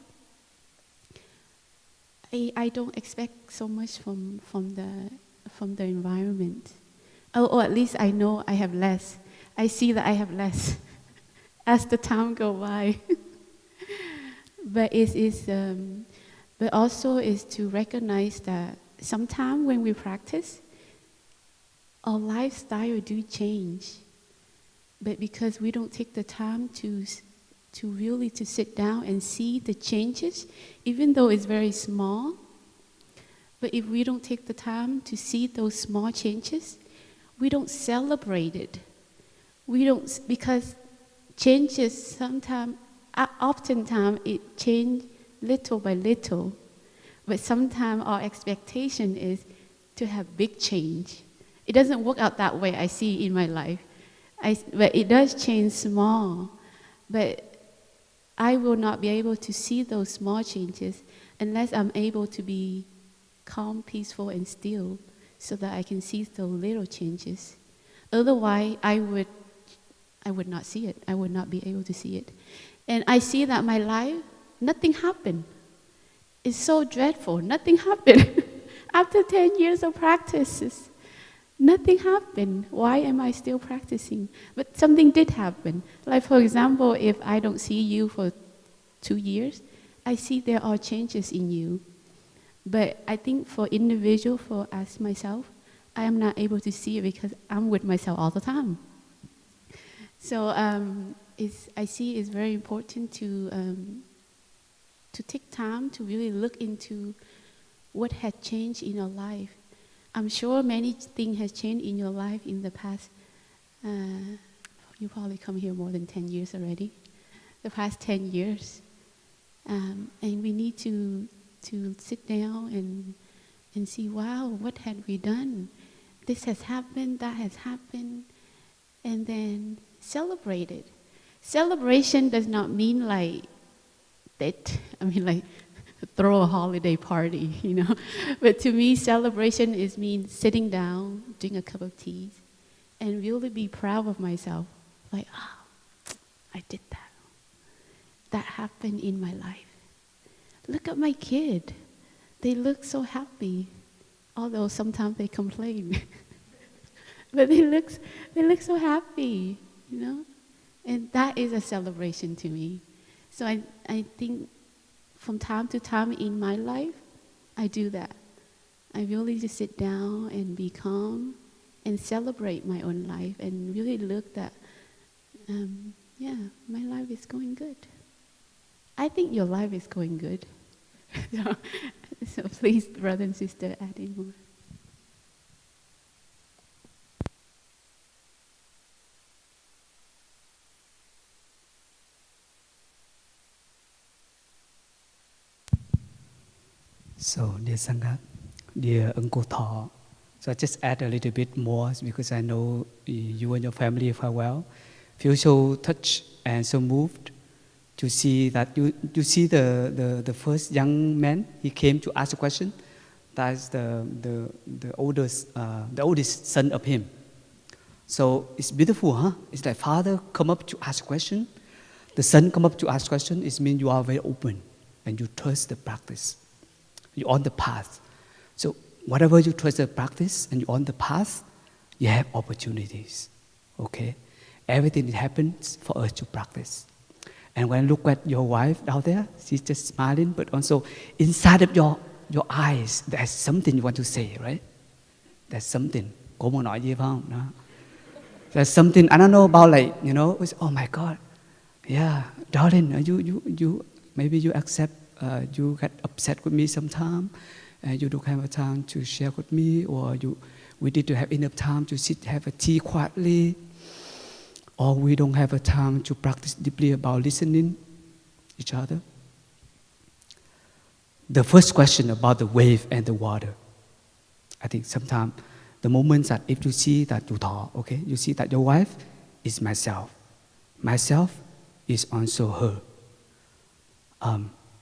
I don't expect so much from the environment. Or at least I know I have less. I see that I have less as the time goes by. But but also is to recognize that sometimes when we practice, our lifestyle do change. But because we don't take the time to really to sit down and see the changes, even though it's very small, but if we don't take the time to see those small changes, we don't celebrate it. Because changes oftentimes it changes little by little, but sometimes our expectation is to have big change. It doesn't work out that way, I see in my life. But it does change small, but I will not be able to see those small changes unless I'm able to be calm, peaceful, and still, so that I can see those little changes. Otherwise, I would not see it. I would not be able to see it. And I see that my life, nothing happened. It's so dreadful. Nothing happened. After 10 years of practices, nothing happened. Why am I still practicing? But something did happen. Like, for example, if I don't see you for 2 years, I see there are changes in you. But I think for individual, for us, myself, I am not able to see it because I'm with myself all the time. So I see it's very important to take time to really look into what has changed in your life. I'm sure many things has changed in your life in the past. You probably come here more than 10 years already. The past 10 years. And we need to sit down and see, wow, what had we done? This has happened, that has happened. And then celebrate it. Celebration does not mean like that. I mean like throw a holiday party, you know. But to me, celebration means sitting down, drink a cup of tea, and really be proud of myself. Like, oh, I did that. That happened in my life. Look at my kid. They look so happy, although sometimes they complain. But they look so happy, you know. And that is a celebration to me. So I think from time to time in my life, I do that. I really just sit down and be calm and celebrate my own life and really look that, my life is going good. I think your life is going good. So please, brother and sister, add in more. So, dear Sangha, dear Uncle Thaw, so I just add a little bit more because I know you and your family very well. Feel so touched and so moved to see that you see the first young man, he came to ask a question. That's the oldest son of him. So it's beautiful, huh? It's like father come up to ask a question, the son come up to ask a question. It means you are very open and you trust the practice. You're on the path. So whatever you trust the practice and you're on the path, you have opportunities. Okay? Everything that happens for us to practice. And when I look at your wife down there, she's just smiling, but also inside of your eyes, there's something you want to say, right? There's something. Có muốn nói gì không? No. There's something, I don't know about like, you know, it's, oh my God. Yeah, darling, you maybe you accept, you get upset with me sometime, and you don't have a time to share with me, or we need to have enough time to sit, have a tea quietly, or we don't have a time to practice deeply about listening each other. The first question about the wave and the water, I think sometimes the moments that if you see that you talk, okay, you see that your wife is myself. Myself is also her.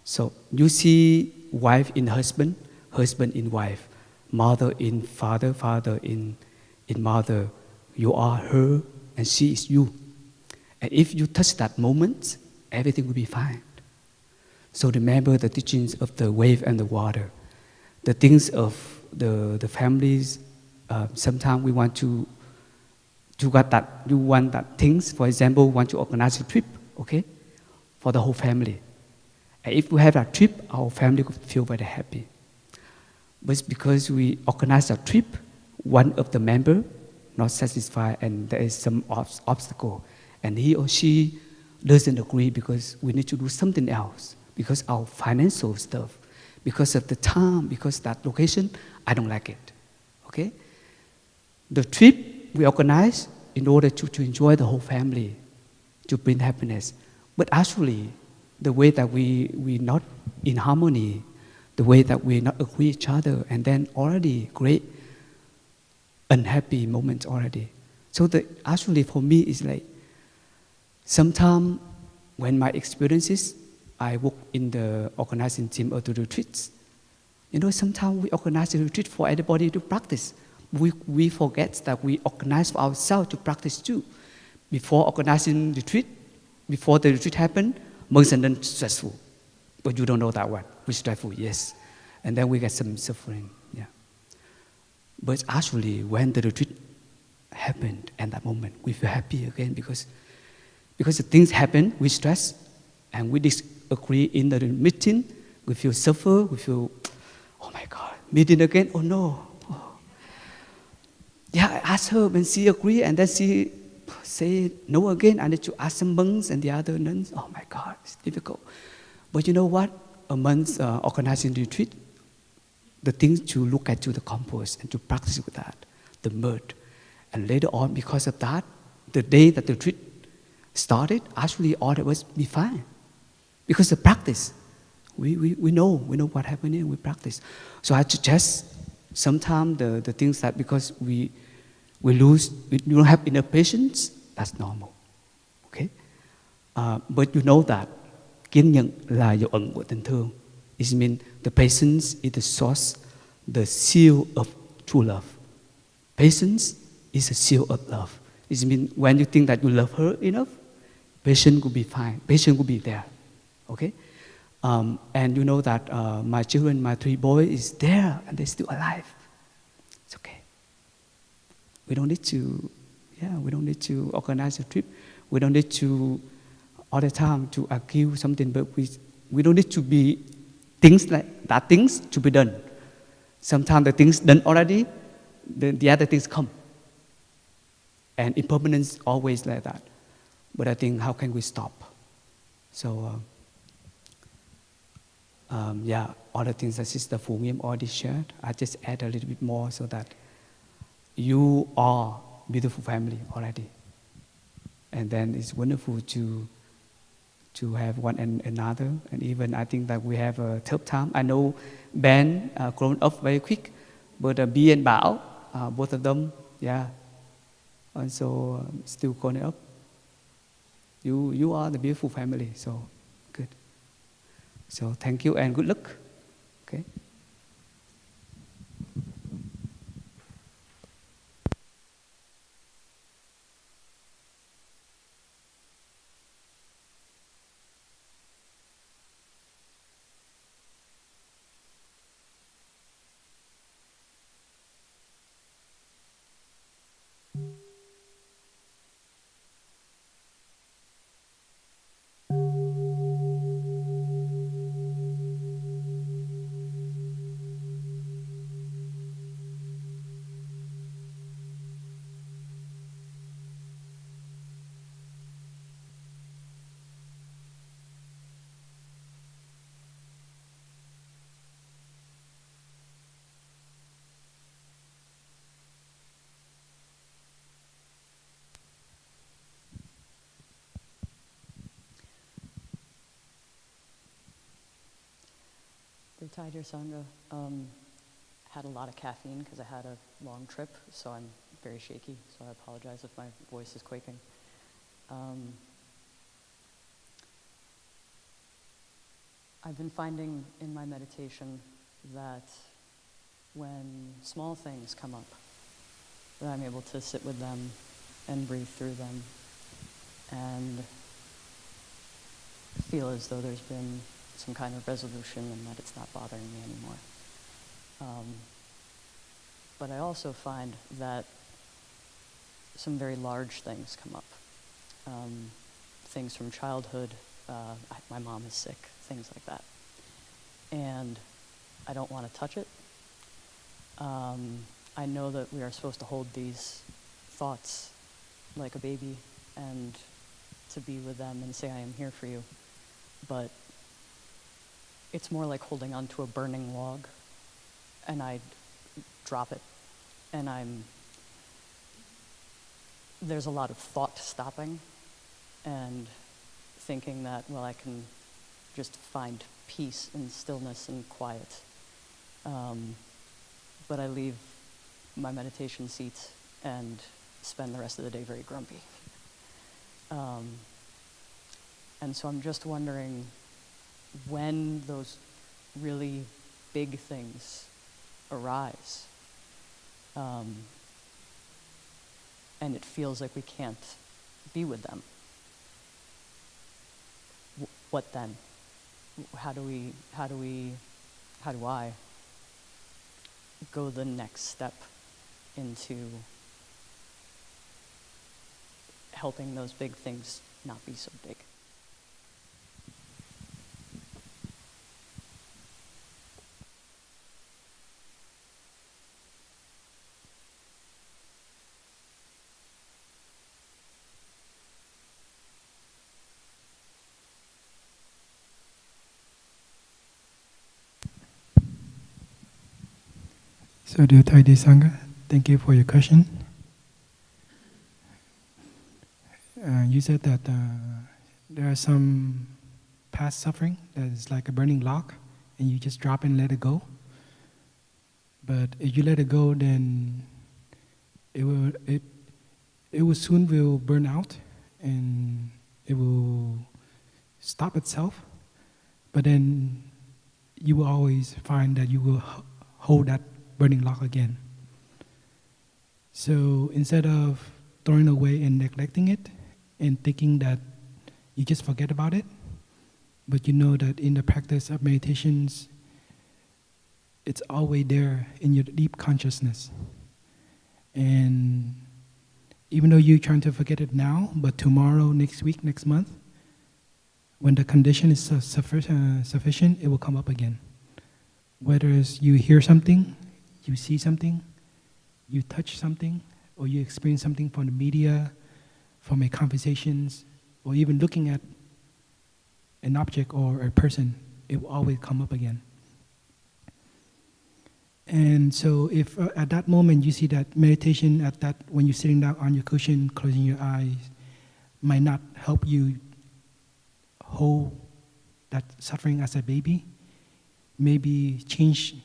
So you see wife in husband, husband in wife, mother in father, father in mother. You are her and she is you. And if you touch that moment, everything will be fine. So remember the teachings of the wave and the water. The things of the families, sometimes we want to get that, you want that things, for example, want to organize a trip, okay, for the whole family. And if we have that trip, our family could feel very happy. But it's because we organize a trip, one of the member not satisfied and there is some obstacle. And he or she doesn't agree because we need to do something else. Because our financial stuff, because of the time, because that location, I don't like it. Okay? The trip we organize in order to enjoy the whole family, to bring happiness. But actually, the way that we not in harmony, the way that we not agree each other, and then already create unhappy moments already. So actually for me it's like, sometimes when my experiences, I work in the organizing team of the retreats. You know, sometimes we organize a retreat for everybody to practice, we forget that we organize for ourselves to practice too. Before organizing retreat, before the retreat happened, monks and then stressful. But you don't know that one. We're stressful, yes. And then we get some suffering, yeah. But actually, when the retreat happened at that moment, we feel happy again because the things happen, we stress, and we disagree in the meeting, we feel suffer, we feel, oh my God, meeting again, oh no. Oh. Yeah, I asked her when she agreed, and then she say no again. I need to ask some monks and the other nuns. Oh my God, it's difficult. But you know what? Amongst organizing retreat, the things to look at to the compost and to practice with that, the mud. And later on, because of that, the day that the retreat started, actually all of us be fine. Because the practice, we know what happened and we practice. So I suggest sometimes the things that because we don't have enough patience, that's normal. Okay? But you know that kiên nhẫn là dấu ấn của tình thương. It means the patience is the source, the seal of true love. Patience is a seal of love. It means when you think that you love her enough, patience will be fine. Patience will be there. Okay? And you know that my children, my 3 boys, is there and they're still alive. It's okay. We don't need to organize a trip. We don't need to all the time to argue something, but we don't need to be things like that things to be done. Sometimes the things done already, the other things come. And impermanence always like that. But I think how can we stop? So all the things that Sister Phu Nghiêm already shared, I just add a little bit more so that you are beautiful family already. And then it's wonderful to have one and another. And even I think that we have a tough time. I know Ben grown up very quick, but B and Bao, both of them, yeah, also still growing up. You are the beautiful family, so good. So thank you and good luck. Okay. Thai Dear Sangha, had a lot of caffeine because I had a long trip, so I'm very shaky, so I apologize if my voice is quaking. I've been finding in my meditation that when small things come up, that I'm able to sit with them and breathe through them and feel as though there's been some kind of resolution and that it's not bothering me anymore. But I also find that some very large things come up. Things from childhood, my mom is sick, things like that. And I don't want to touch it. I know that we are supposed to hold these thoughts like a baby and to be with them and say, I am here for you. But it's more like holding onto a burning log, and I drop it, and there's a lot of thought stopping and thinking that, well, I can just find peace and stillness and quiet. But I leave my meditation seat and spend the rest of the day very grumpy. And so I'm just wondering, when those really big things arise, and it feels like we can't be with them. What then? How do I go the next step into helping those big things not be so big? So, dear Thai Sangha, thank you for your question. You said that there are some past suffering that is like a burning log, and you just drop and let it go. But if you let it go, then it will soon will burn out, and it will stop itself. But then you will always find that you will hold that burning log again. So instead of throwing away and neglecting it and thinking that you just forget about it, but you know that in the practice of meditations, it's always there in your deep consciousness. And even though you're trying to forget it now, but tomorrow, next week, next month, when the condition is sufficient, it will come up again. Whether it's you hear something, you see something, you touch something, or you experience something from the media, from a conversations, or even looking at an object or a person, it will always come up again. And so if at that moment you see that meditation, when you're sitting down on your cushion, closing your eyes, might not help you hold that suffering as a baby, maybe change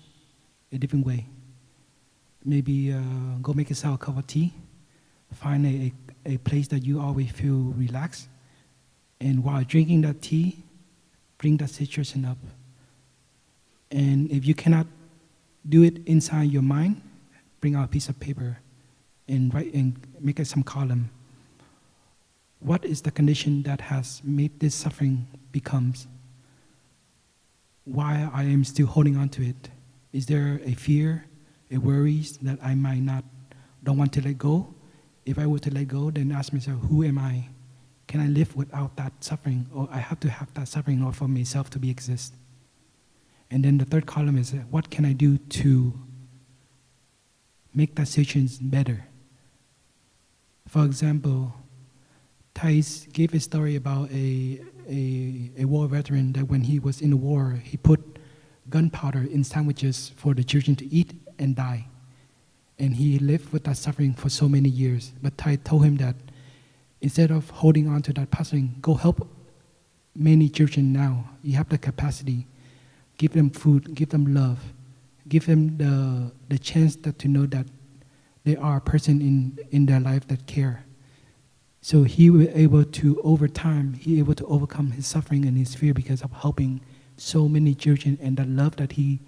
a different way. Maybe go make yourself a cup of tea, find a place that you always feel relaxed, and while drinking that tea, bring that situation up. And if you cannot do it inside your mind, bring out a piece of paper and write and make it some column. What is the condition that has made this suffering becomes? Why I am still holding on to it? Is there a fear, a worries that I don't want to let go? If I were to let go, then ask myself, who am I? Can I live without that suffering? Or I have to have that suffering in order for myself to exist? And then the third column is, what can I do to make that situation better? For example, Thais gave a story about a war veteran that when he was in the war, he put gunpowder in sandwiches for the children to eat and die. And he lived with that suffering for so many years. But Thai told him that instead of holding on to that suffering, go help many children now. You have the capacity. Give them food, give them love, give them the chance to know that there are a person in their life that care. So he was able to, over time, he able to overcome his suffering and his fear because of helping so many children, and the love that he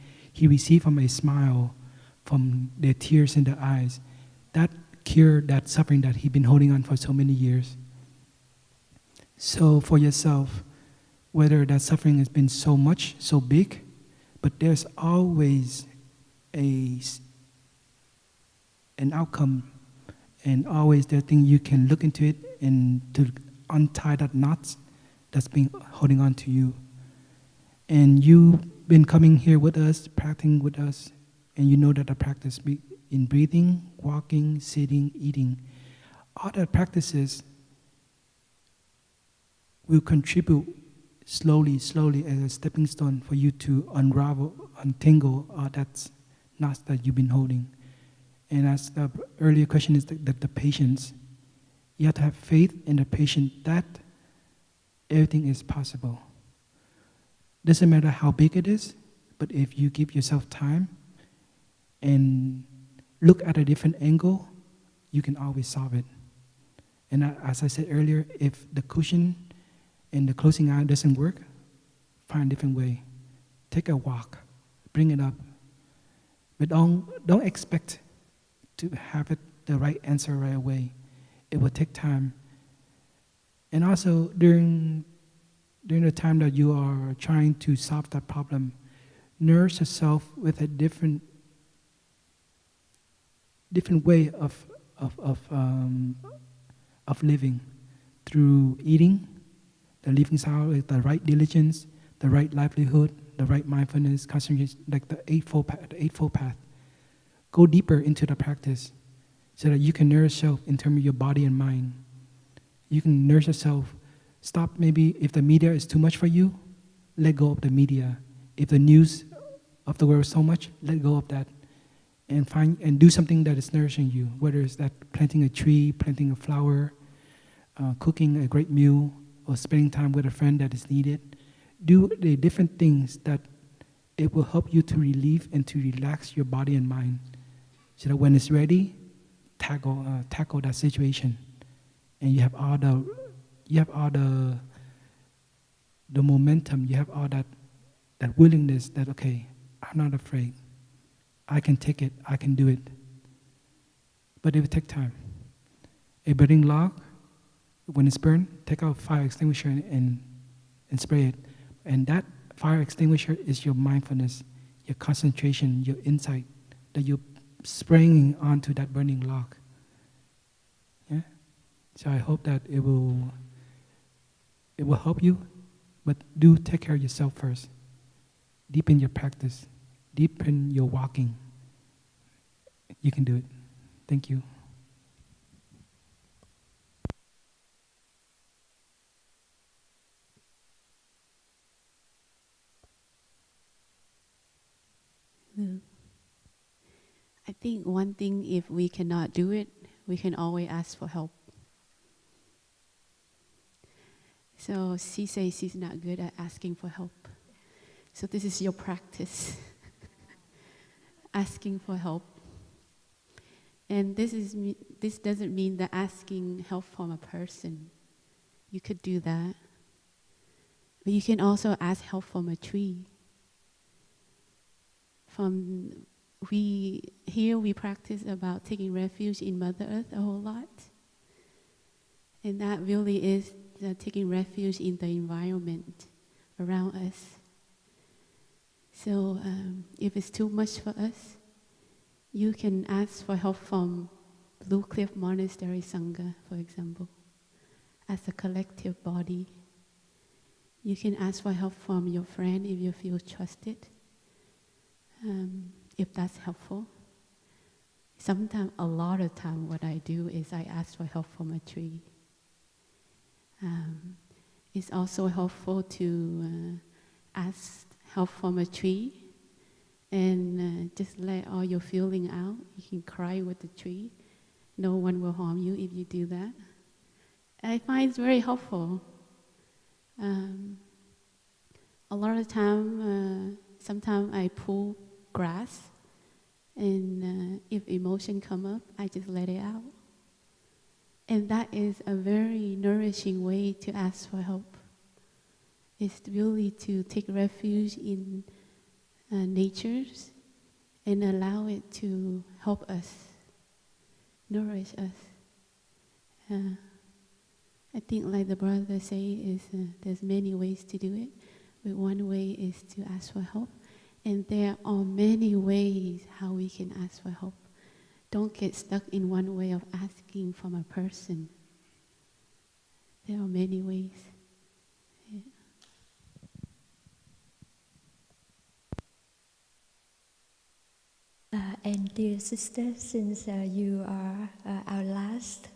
received from a smile, from their tears in their eyes, that cured that suffering that he'd been holding on for so many years. So for yourself, whether that suffering has been so much, so big, but there's always an outcome, and always there thing you can look into it and to untie that knot that's been holding on to you. And you've been coming here with us, practicing with us, and you know that the practice in breathing, walking, sitting, eating, all the practices will contribute slowly as a stepping stone for you to untangle all that knots that you've been holding. And as the earlier question is that the patience, you have to have faith in the patient that everything is possible. Doesn't matter how big it is, but if you give yourself time and look at a different angle, you can always solve it. And as I said earlier, if the cushion and the closing eye doesn't work, find a different way. Take a walk, bring it up. But don't expect to have it the right answer right away. It will take time. And also during the time that you are trying to solve that problem, nourish yourself with a different way of living, through eating, the living style with the right diligence, the right livelihood, the right mindfulness, concentration, like the eightfold path. Go deeper into the practice so that you can nourish yourself in terms of your body and mind. You can nourish yourself. Stop maybe if the media is too much for you, let go of the media. If the news of the world is so much, let go of that. And do something that is nourishing you, whether it's that planting a tree, planting a flower, cooking a great meal, or spending time with a friend that is needed. Do the different things that it will help you to relieve and to relax your body and mind, so that when it's ready, tackle that situation, and you have all the momentum, you have all that willingness that, okay, I'm not afraid. I can take it, I can do it. But it will take time. A burning log, when it's burned, take out a fire extinguisher and spray it. And that fire extinguisher is your mindfulness, your concentration, your insight that you're spraying onto that burning log. Yeah? So I hope that it will help you, but do take care of yourself first. Deepen your practice. Deepen your walking. You can do it. Thank you. I think one thing, if we cannot do it, we can always ask for help. So she says she's not good at asking for help. So this is your practice. Asking for help. And this doesn't mean that asking help from a person. You could do that. But you can also ask help from a tree. Here we practice about taking refuge in Mother Earth a whole lot. And that really is taking refuge in the environment around us. So if it's too much for us, you can ask for help from Blue Cliff Monastery Sangha, for example, as a collective body. You can ask for help from your friend if you feel trusted, if that's helpful. Sometimes, a lot of time, what I do is I ask for help from a tree. It's also helpful to ask help from a tree and just let all your feeling out. You can cry with the tree. No one will harm you if you do that. I find it's very helpful. A lot of time, sometimes I pull grass, and if emotion come up, I just let it out. And that is a very nourishing way to ask for help. It's really to take refuge in nature and allow it to help us, nourish us. I think, like the brother say, there's many ways to do it. But one way is to ask for help. And there are many ways how we can ask for help. Don't get stuck in one way of asking from a person. There are many ways. And dear sister, since you are our last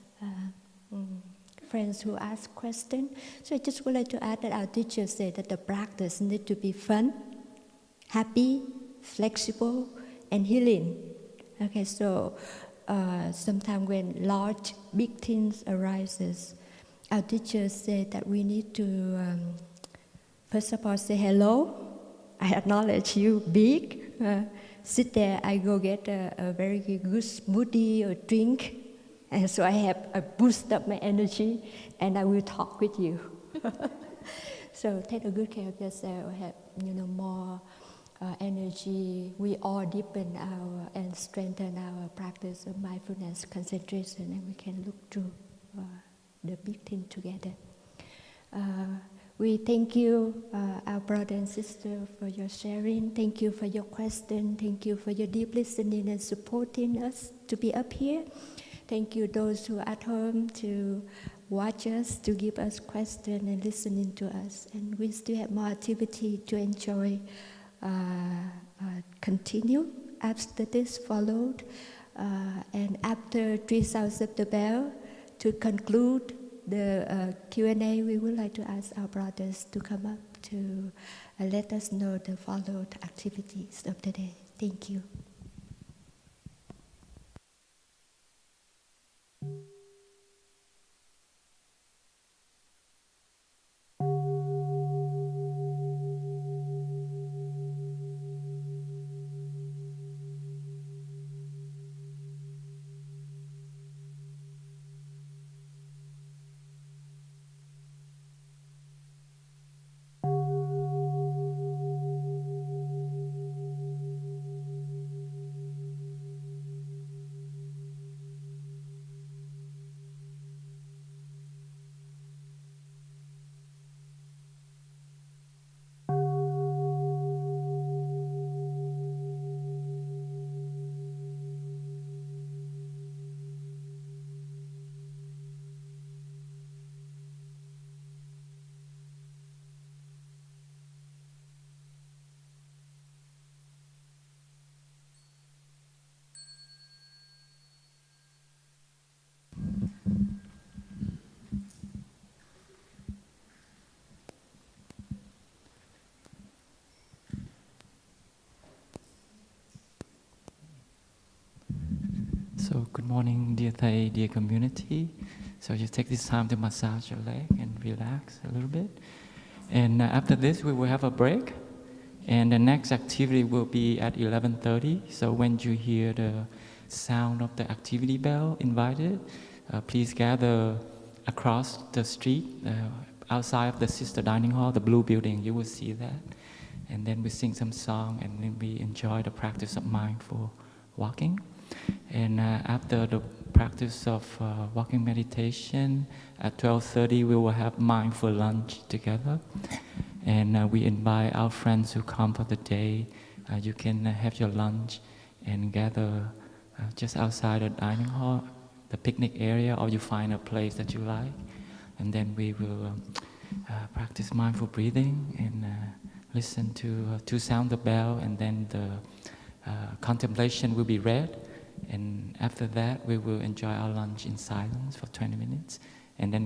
friends who ask questions, so I just would like to add that our teachers say that the practice needs to be fun, happy, flexible, and healing. Okay, so sometimes when large, big things arises, our teachers say that we need to first of all say hello. I acknowledge you, big. Sit there, I go get a very good smoothie or drink, and so I boost up my energy, and I will talk with you. So take a good care of yourself. Have more energy, we all deepen our and strengthen our practice of mindfulness concentration, and we can look to the big thing together. We thank you, our brother and sister, for your sharing. Thank you for your question. Thank you for your deep listening and supporting us to be up here. Thank you those who are at home to watch us, to give us questions and listening to us. And we still have more activity to enjoy. Continue after this followed. And after 3 sounds of the bell, to conclude the Q&A, we would like to ask our brothers to come up to let us know the followed activities of the day. Thank you. So good morning, dear Thầy, dear community. So you take this time to massage your leg and relax a little bit. And after this, we will have a break. And the next activity will be at 11:30. So when you hear the sound of the activity bell invited, please gather across the street, outside of the sister dining hall, the blue building. You will see that. And then we sing some song, and then we enjoy the practice of mindful walking. And after the practice of walking meditation, at 12:30 we will have mindful lunch together. And we invite our friends who come for the day. You can have your lunch and gather just outside the dining hall, the picnic area, or you find a place that you like. And then we will practice mindful breathing and listen to sound the bell, and then the contemplation will be read. And after that, we will enjoy our lunch in silence for 20 minutes. And then we